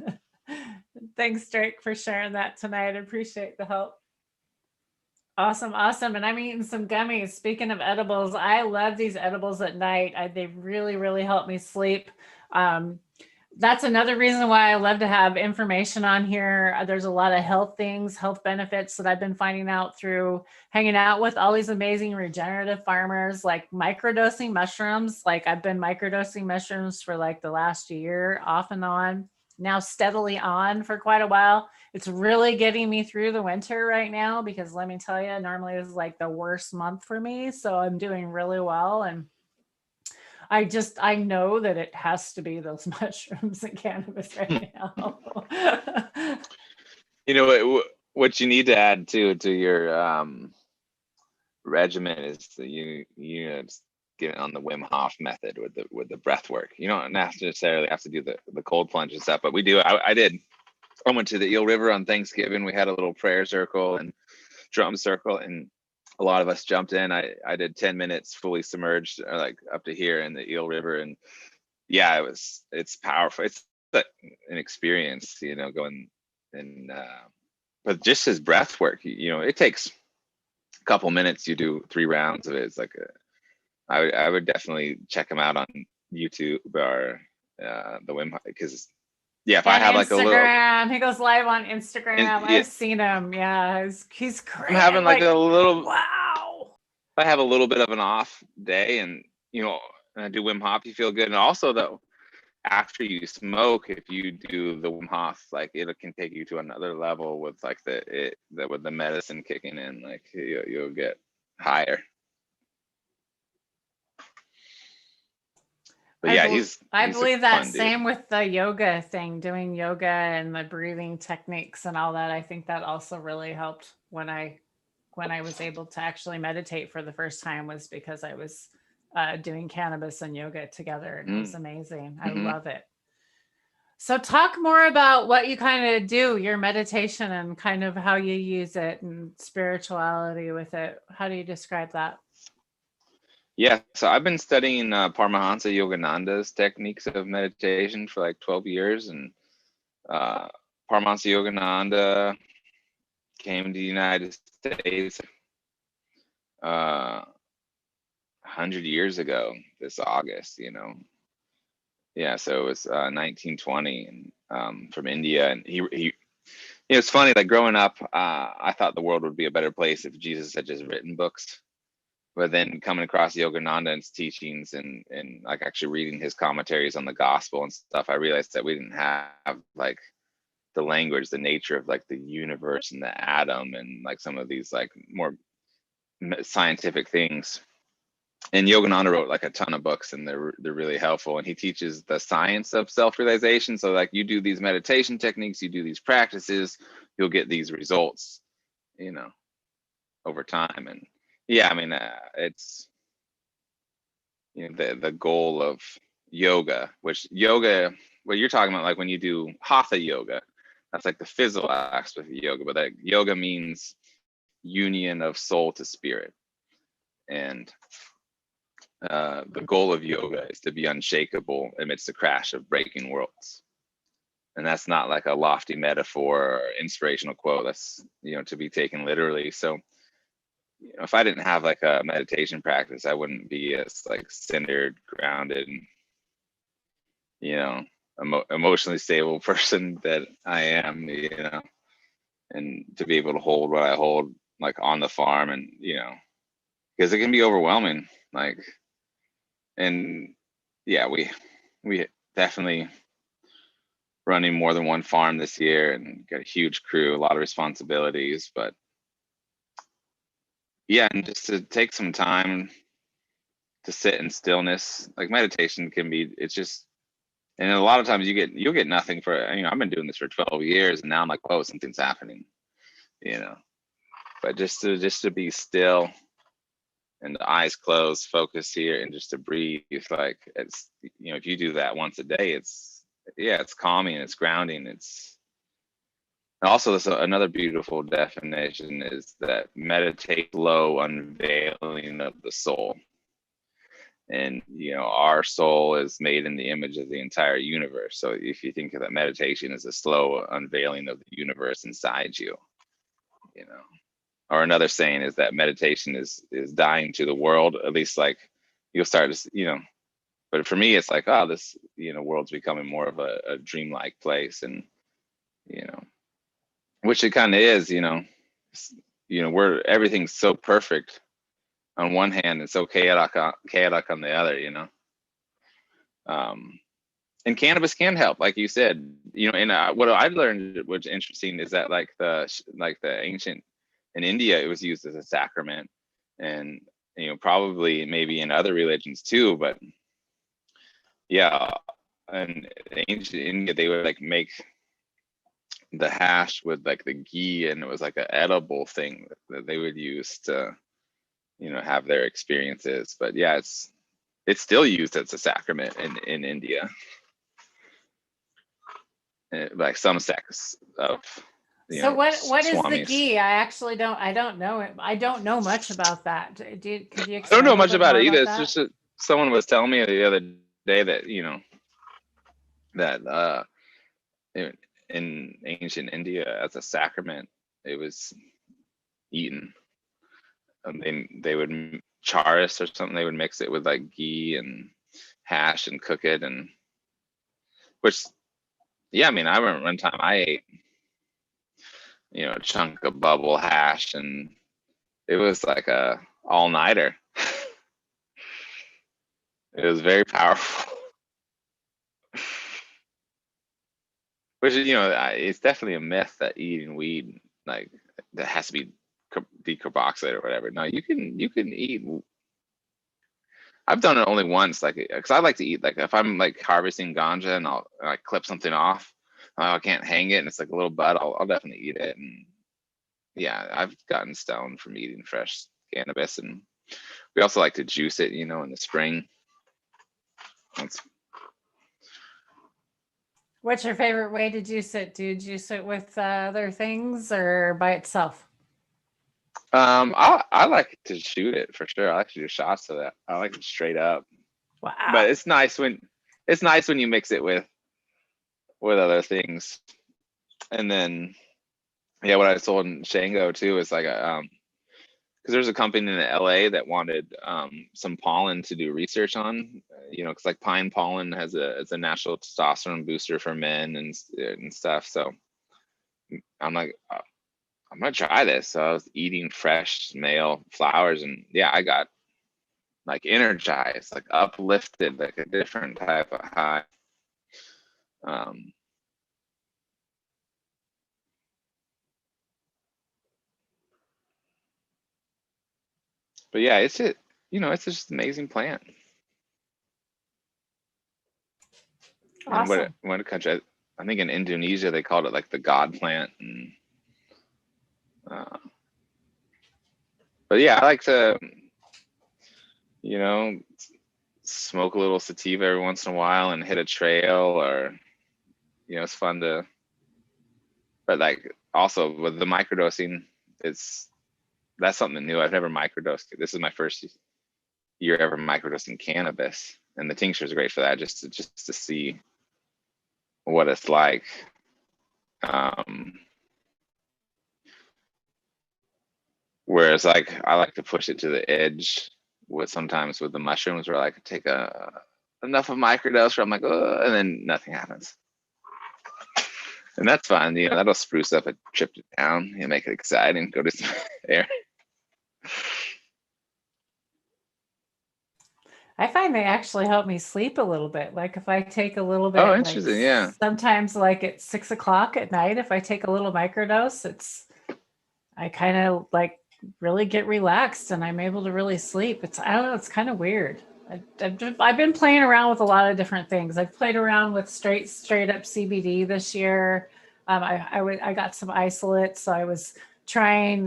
Speaker 1: Thanks, Drake, for sharing that tonight. I appreciate the help. Awesome. And I'm eating some gummies. Speaking of edibles, I love these edibles at night. They really, really help me sleep. That's another reason why I love to have information on here. There's a lot of health benefits that I've been finding out through hanging out with all these amazing regenerative farmers, like microdosing mushrooms. Like I've been microdosing mushrooms for like the last year, off and on, now steadily on for quite a while. It's really getting me through the winter right now, because let me tell you, normally this is like the worst month for me. So I'm doing really well. And I know that it has to be those mushrooms and cannabis right now.
Speaker 3: What you need to add to your regimen is that you get on the Wim Hof method with the breath work. You don't necessarily have to do the cold plunge and stuff, but we do. I did I went to the Eel River on Thanksgiving. We had a little prayer circle and drum circle, and a lot of us jumped in. I did 10 minutes fully submerged, like up to here in the Eel River, and yeah, it's powerful. It's an experience, you know, going and but just his breath work, you know, it takes a couple minutes. You do 3 rounds of it. It's like I would definitely check him out on YouTube or the Wim Hof, because yeah, if I
Speaker 1: And
Speaker 3: have like a little,
Speaker 1: Instagram, he goes live on Instagram.
Speaker 3: yeah,
Speaker 1: I've seen him. Yeah, he's
Speaker 3: I'm
Speaker 1: great.
Speaker 3: having like a little,
Speaker 1: wow.
Speaker 3: I have a little bit of an off day, and you know, and I do Wim Hof, you feel good. And also though, after you smoke, if you do the Wim Hof, like it can take you to another level with like with the medicine kicking in, like you'll get higher. But yeah,
Speaker 1: I
Speaker 3: he's a
Speaker 1: believe that
Speaker 3: fun dude.
Speaker 1: same with the yoga thing, doing yoga and the breathing techniques and all that. I think that also really helped when I was able to actually meditate for the first time, was because I was doing cannabis and yoga together, and it was amazing. I love it. So talk more about what you kind of do, your meditation, and kind of how you use it and spirituality with it. How do you describe that?
Speaker 3: Yeah, so I've been studying Paramahansa Yogananda's techniques of meditation for like 12 years, and Paramahansa Yogananda came to the United States 100 years ago this August, you know. Yeah, so it was 1920, and from India, and he you know, it's funny, like growing up, I thought the world would be a better place if Jesus had just written books. But then coming across Yogananda and his teachings, and like actually reading his commentaries on the gospel and stuff, I realized that we didn't have like the language, the nature of like the universe and the atom, and like some of these like more scientific things. And Yogananda wrote like a ton of books, and they're really helpful. And he teaches the science of self-realization. So like you do these meditation techniques, you do these practices, you'll get these results, you know, over time. And yeah, I mean, it's, you know, the goal of yoga, which yoga, what you're talking about, like when you do hatha yoga, that's like the physical aspect of yoga, but that yoga means union of soul to spirit. And the goal of yoga is to be unshakable amidst the crash of breaking worlds. And that's not like a lofty metaphor or inspirational quote. That's, you know, to be taken literally. So, you know, if I didn't have like a meditation practice, I wouldn't be as like centered, grounded, you know, emotionally stable person that I am, you know, and to be able to hold what I hold, like on the farm, and, you know, because it can be overwhelming, like, and yeah, we definitely running more than one farm this year, and got a huge crew, a lot of responsibilities, but yeah, and just to take some time to sit in stillness, like meditation can be, it's just, and a lot of times you'll get nothing for, you know, I've been doing this for 12 years, and now I'm like, whoa, something's happening, you know. But just to be still and the eyes closed, focus here, and just to breathe, like, it's, you know, if you do that once a day, it's, yeah, it's calming, it's grounding. It's also, this another beautiful definition is that meditate slow unveiling of the soul. And, you know, our soul is made in the image of the entire universe. So if you think of that, meditation as a slow unveiling of the universe inside you, you know. Or another saying is that meditation is dying to the world. At least, like, you'll start to, you know, but for me, it's like, oh, this, you know, world's becoming more of a dreamlike place. And, you know, which it kind of is, you know, where everything's so perfect on one hand and so chaotic on the other, you know. And cannabis can help, like you said, you know. And what I've learned, what's interesting, is that like the ancient, in India, it was used as a sacrament, and, you know, probably maybe in other religions too, but yeah, in ancient India, they would like make the hash with like the ghee, and it was like an edible thing that they would use to, you know, have their experiences. But yeah, it's still used as a sacrament in India. like some sects of,
Speaker 1: So what is the
Speaker 3: swamis.
Speaker 1: ghee? I don't know it. I don't know much about that. Could you
Speaker 3: I
Speaker 1: explain
Speaker 3: don't know
Speaker 1: a
Speaker 3: much
Speaker 1: little bit
Speaker 3: about
Speaker 1: more
Speaker 3: it either.
Speaker 1: about
Speaker 3: It's
Speaker 1: that?
Speaker 3: just that someone was telling me the other day that, that in ancient India, as a sacrament, it was eaten. And they would charis or something. They would mix it with like ghee and hash and cook it, and which, yeah, I mean, I remember one time I ate, a chunk of bubble hash, and it was like a all-nighter. It was very powerful. Which, it's definitely a myth that eating weed, like, that has to be decarboxylated or whatever. No, you can eat. I've done it only once, like, because I like to eat, like, if I'm like harvesting ganja and I'll like clip something off, I can't hang it, and it's like a little bud, I'll definitely eat it. And yeah, I've gotten stoned from eating fresh cannabis, and we also like to juice it, in the spring.
Speaker 1: What's your favorite way to juice it? Do you juice it with other things or by itself?
Speaker 3: I like to shoot it for sure. I like to do shots of that. I like it straight up.
Speaker 1: Wow.
Speaker 3: But it's nice when you mix it with other things. And then, yeah, what I told Shango too is like because there's a company in LA that wanted some pollen to do research on, because like pine pollen has a natural testosterone booster for men and stuff. So I'm like, I'm gonna try this. So I was eating fresh male flowers, and yeah, I got like energized, like uplifted, like a different type of high. But yeah, it's just an amazing plant.
Speaker 1: Awesome.
Speaker 3: And what country? I think in Indonesia they called it like the god plant. And but yeah, I like to, smoke a little sativa every once in a while and hit a trail, or it's fun to. But like also with the microdosing, that's something new. I've never microdosed. This is my first year ever microdosing cannabis, and the tincture is great for that, just to see what it's like. Whereas like I like to push it to the edge sometimes with the mushrooms, where I could take enough of microdose where I'm like, oh, and then nothing happens. And that's fine. That'll spruce up a trip down and make it exciting. Go to some air.
Speaker 1: I find they actually help me sleep a little bit. Like if I take a little bit,
Speaker 3: Oh,
Speaker 1: like
Speaker 3: interesting. Yeah.
Speaker 1: sometimes like at 6 o'clock at night, if I take a little microdose, I kind of like really get relaxed and I'm able to really sleep. I don't know, it's kind of weird. I've been playing around with a lot of different things. I've played around with straight up CBD this year. I got some isolate, so I was trying.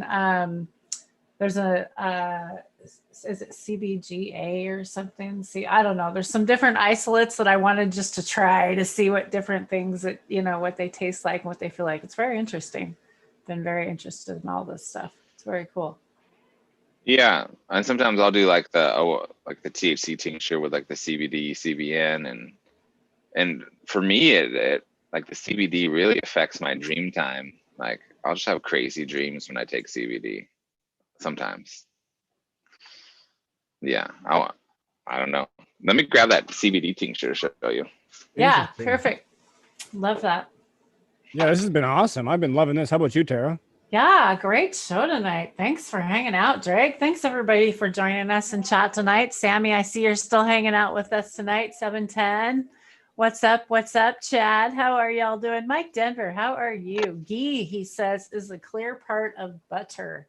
Speaker 1: There's is it CBGA or something? See, I don't know. There's some different isolates that I wanted just to try to see what different things that, what they taste like and what they feel like. It's very interesting. Been very interested in all this stuff. It's very cool.
Speaker 3: Yeah, and sometimes I'll do like the THC tincture with like the CBD, CBN, and for me, it like the CBD really affects my dream time. Like I'll just have crazy dreams when I take CBD sometimes. Yeah, I don't know. Let me grab that CBD tincture to show you.
Speaker 1: Yeah, perfect. Love that.
Speaker 4: Yeah, this has been awesome. I've been loving this. How about you, Tara?
Speaker 1: Yeah, great show tonight. Thanks for hanging out, Drake. Thanks everybody for joining us in chat tonight. Sammy, I see you're still hanging out with us tonight, 710. What's up? What's up, Chad? How are y'all doing? Mike Denver, how are you? Ghee, he says, is a clear part of butter.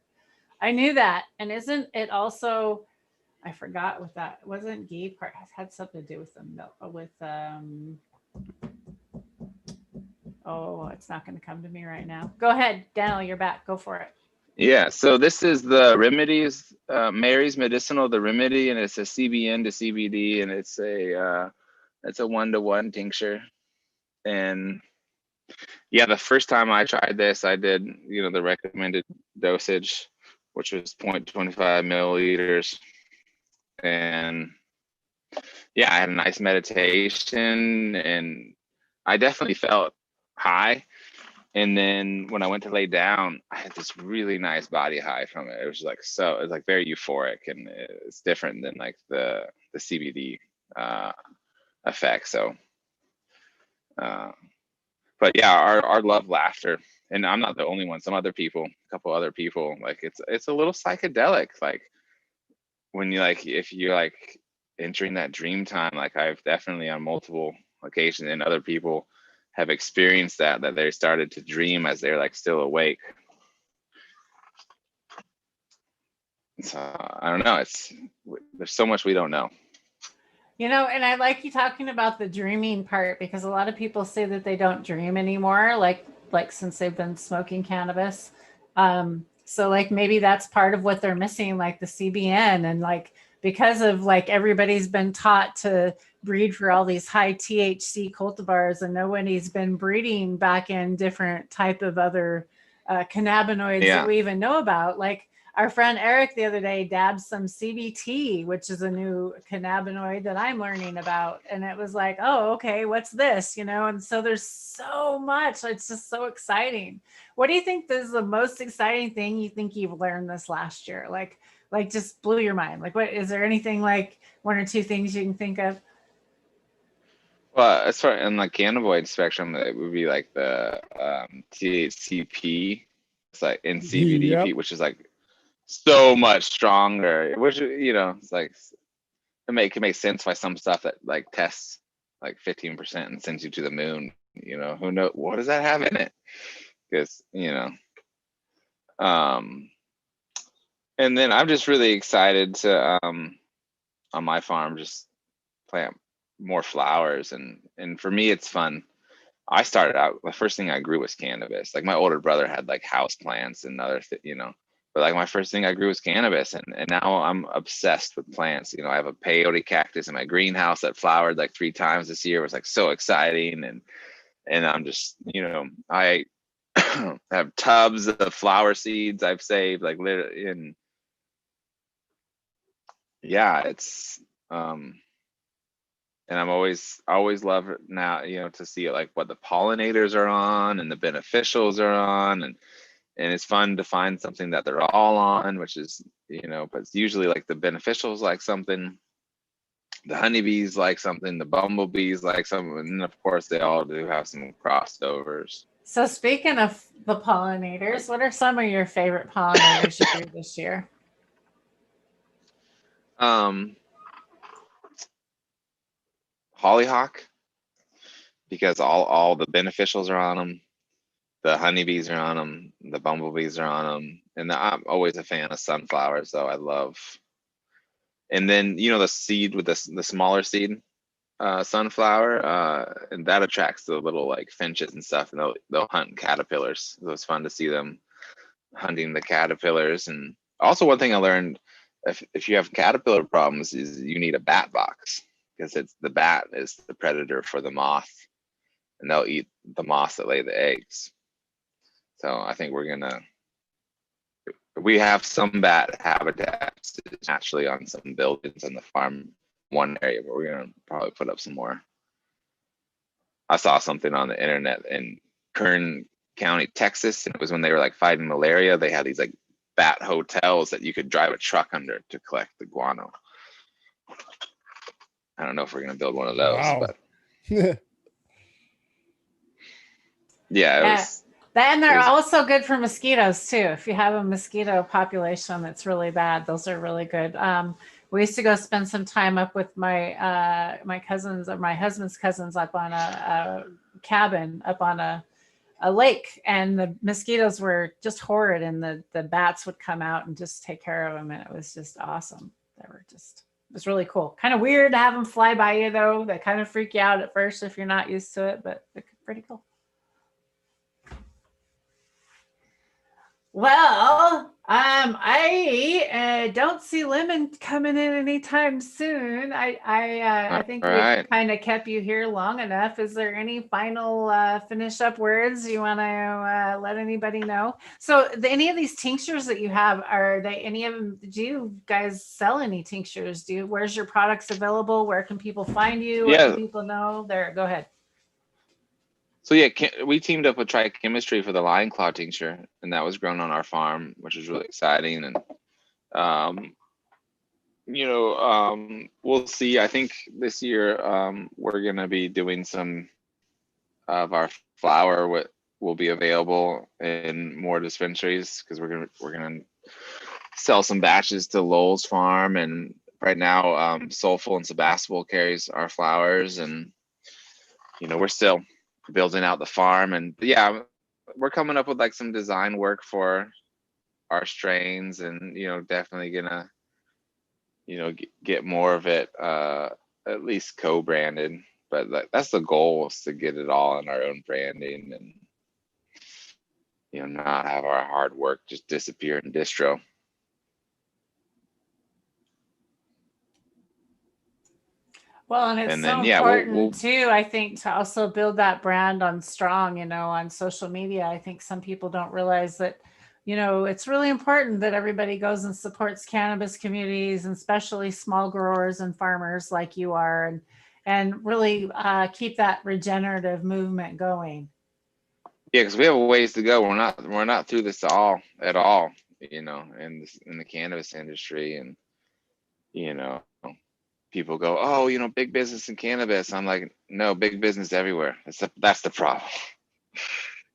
Speaker 1: I knew that. And isn't it also, I forgot what that wasn't ghee part, had something to do with the milk, with oh, it's not going to come to me right now. Go ahead, Daniel, you're back. Go for it.
Speaker 3: Yeah, so this is the remedies, Mary's Medicinal, the remedy, and it's a CBN to CBD, and it's a 1-to-1 tincture. And Yeah, the first time I tried this, I did, the recommended dosage, which was 0.25 milliliters. And yeah, I had a nice meditation and I definitely felt high. And then when I went to lay down, I had this really nice body high from it. It was like, so it's like very euphoric, and it's different than like the CBD effect. So, but yeah, our love laughter, and I'm not the only one. Some other people, a couple other people, like it's a little psychedelic. Like when you if you're like entering that dream time, like I've definitely on multiple occasions, and other people have experienced that they started to dream as they're like still awake. So I don't know. There's so much we don't know.
Speaker 1: And I like you talking about the dreaming part, because a lot of people say that they don't dream anymore, like since they've been smoking cannabis. So like maybe that's part of what they're missing, like the CBN, and like because of like everybody's been taught to breed for all these high THC cultivars, and nobody's been breeding back in different type of other cannabinoids that we even know about. Like our friend Eric the other day dabbed some CBT, which is a new cannabinoid that I'm learning about. And it was like, oh, okay, what's this? And so there's so much. It's just so exciting. What do you think is the most exciting thing you think you've learned this last year? Like just blew your mind. Like, what is there anything like one or two things you can think of?
Speaker 3: Well, as far in the cannabinoid spectrum, it would be like the THCP, it's like in CBDP, which is like so much stronger, which it's like it can make sense why some stuff that like tests like 15% and sends you to the moon, who knows what does that have in it, because and then I'm just really excited to on my farm just plant more flowers, and for me it's fun. I started out, the first thing I grew was cannabis. Like my older brother had like house plants and other but like my first thing I grew was cannabis, and now I'm obsessed with plants. I have a peyote cactus in my greenhouse that flowered like 3 times this year. It was like so exciting, and I'm just I have tubs of flower seeds I've saved, like literally, and yeah, it's and I'm always love it now, to see like what the pollinators are on and the beneficials are on, and it's fun to find something that they're all on, which is, but it's usually like the beneficials like something, the honeybees like something, the bumblebees like something, and of course they all do have some crossovers.
Speaker 1: So speaking of the pollinators, what are some of your favorite pollinators you grew this year?
Speaker 3: Hollyhock, because all the beneficials are on them. The honeybees are on them, the bumblebees are on them, and I'm always a fan of sunflowers, though. I love. And then the seed with the smaller seed, sunflower, and that attracts the little like finches and stuff, and they'll hunt caterpillars. So it's fun to see them hunting the caterpillars. And also one thing I learned, if you have caterpillar problems, is you need a bat box, because the bat is the predator for the moth, and they'll eat the moths that lay the eggs. So I think we have some bat habitats naturally on some buildings on the farm, one area, but we're gonna probably put up some more. I saw something on the internet in Kern County, Texas, and it was when they were like fighting malaria. They had these like bat hotels that you could drive a truck under to collect the guano. I don't know if we're gonna build one of those, but yeah, it was.
Speaker 1: And they're also good for mosquitoes too. If you have a mosquito population that's really bad, those are really good. We used to go spend some time up with my my cousins, or my husband's cousins, up on a cabin up on a lake, and the mosquitoes were just horrid, and the bats would come out and just take care of them, and it was just awesome. It was really cool. Kind of weird to have them fly by you though. They kind of freak you out at first if you're not used to it, but they're pretty cool. Well, I don't see lemon coming in anytime soon. I think
Speaker 3: All
Speaker 1: we've
Speaker 3: right.
Speaker 1: kind of kept you here long enough. Is there any final finish up words you want to let anybody know? So, any of these tinctures that you have, are they any of them? Do you guys sell any tinctures? Where's your products available? Where can people find you? What
Speaker 3: Yeah.
Speaker 1: do people know? There, go ahead.
Speaker 3: So yeah, we teamed up with Chemistry for the lion claw tincture, and that was grown on our farm, which was really exciting. And we'll see. I think this year we're gonna be doing some of our flower. What will be available in more dispensaries, because we're gonna sell some batches to Lowell's farm, and right now Soulful and Sebastopol carries our flowers, and we're still building out the farm. And yeah, we're coming up with like some design work for our strains, and definitely gonna get more of it at least co-branded, but that's the goal, is to get it all in our own branding, and not have our hard work just disappear in distro.
Speaker 1: Well, and it's
Speaker 3: And
Speaker 1: so
Speaker 3: then yeah,
Speaker 1: important too, I think, to also build that brand on strong, on social media. I think some people don't realize that, it's really important that everybody goes and supports cannabis communities, and especially small growers and farmers like you are, and really keep that regenerative movement going.
Speaker 3: Yeah, because we have a ways to go. We're not through this at all, in the cannabis industry. And people go, oh, big business in cannabis. I'm like, no, big business everywhere. That's the problem.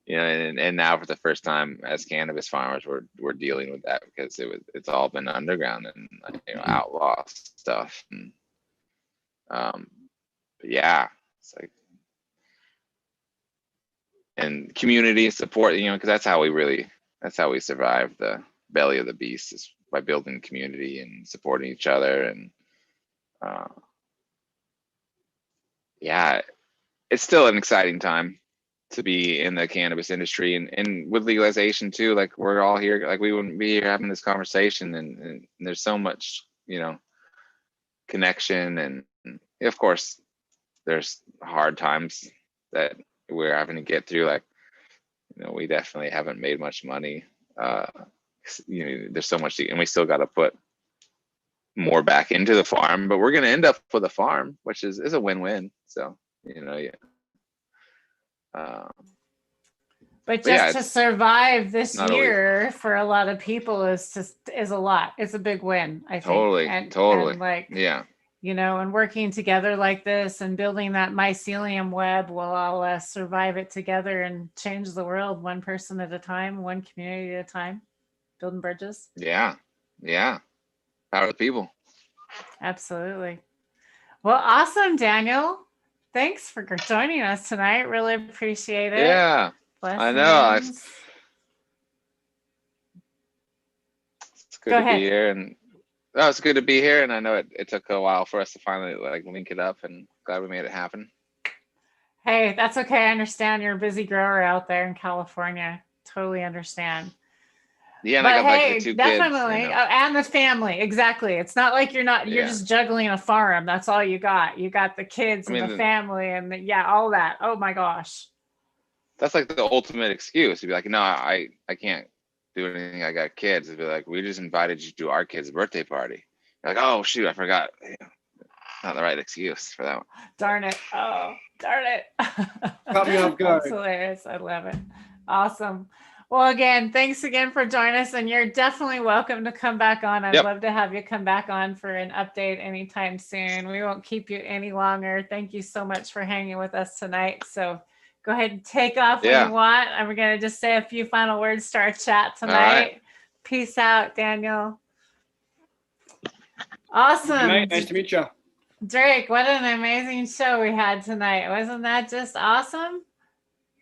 Speaker 3: And now for the first time as cannabis farmers, we're dealing with that, because it's all been underground and outlaw stuff. And yeah, it's like, and community support, because that's how we survive the belly of the beast, is by building community and supporting each other. And yeah, it's still an exciting time to be in the cannabis industry, and with legalization too. Like, we're all here, like we wouldn't be here having this conversation, and there's so much connection. And of course there's hard times that we're having to get through. Like, we definitely haven't made much money. There's so much and we still got to put more back into the farm, but we're going to end up with a farm, which is a win-win. So yeah.
Speaker 1: But
Speaker 3: yeah,
Speaker 1: just to survive this
Speaker 3: not always-
Speaker 1: year for a lot of people is a lot. It's a big win, I think.
Speaker 3: Totally.
Speaker 1: And like,
Speaker 3: yeah.
Speaker 1: And working together like this and building that mycelium web, will all survive it together and change the world, one person at a time, one community at a time, building bridges.
Speaker 3: Yeah. Power of the people.
Speaker 1: Absolutely. Well, awesome, Daniel. Thanks for joining us tonight. Really appreciate it.
Speaker 3: Yeah.
Speaker 1: Blessings.
Speaker 3: I know. It's good to be here, and it's good to be here. And I know it took a while for us to finally link it up, and glad we made it happen.
Speaker 1: Hey, that's okay. I understand you're a busy grower out there in California. Totally understand.
Speaker 3: Yeah, and
Speaker 1: but
Speaker 3: I got
Speaker 1: hey,
Speaker 3: the 2
Speaker 1: definitely,
Speaker 3: kids.
Speaker 1: And the family. Exactly. It's not like you're just juggling a farm. That's all you got. You got the kids and the family and all that. Oh my gosh.
Speaker 3: That's like the ultimate excuse. To be like, no, I can't do anything. I got kids. It'd be like, we just invited you to our kid's birthday party. You're like, oh shoot, I forgot. Not the right excuse for that one.
Speaker 1: Darn it. Oh, darn it.
Speaker 4: That's
Speaker 1: hilarious. I love it. Awesome. Well, again, thanks again for joining us, and you're definitely welcome to come back on. I'd love to have you come back on for an update anytime soon. We won't keep you any longer. Thank you so much for hanging with us tonight. So go ahead and take off when you want. And we're going to just say a few final words to our chat tonight. Right. Peace out, Daniel. Awesome.
Speaker 4: Good night. Nice to meet you.
Speaker 1: Drake, what an amazing show we had tonight. Wasn't that just awesome?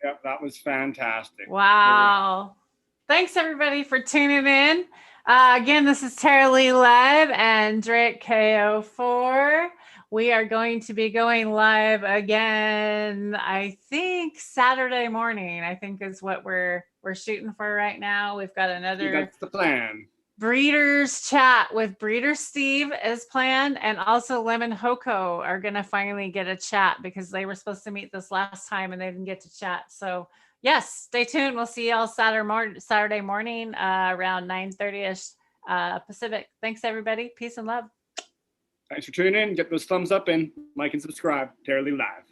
Speaker 4: Yep, that was fantastic.
Speaker 1: Wow. Thanks, everybody, for tuning in. Again, this is Tara Lee Live and Drake KO4. We are going to be going live again, I think, Saturday morning, I think is what we're we're shooting for right now. We've got another
Speaker 5: That's the plan.
Speaker 1: breeders chat with Breeder Steve as planned, and also Lemon Hoko are gonna finally get a chat because they were supposed to meet this last time and they didn't get to chat. So yes, stay tuned. We'll see y'all Saturday morning around 9:30ish Pacific. Thanks everybody. Peace and love.
Speaker 5: Thanks for tuning in. Get those thumbs up and like and subscribe. Terribly Live.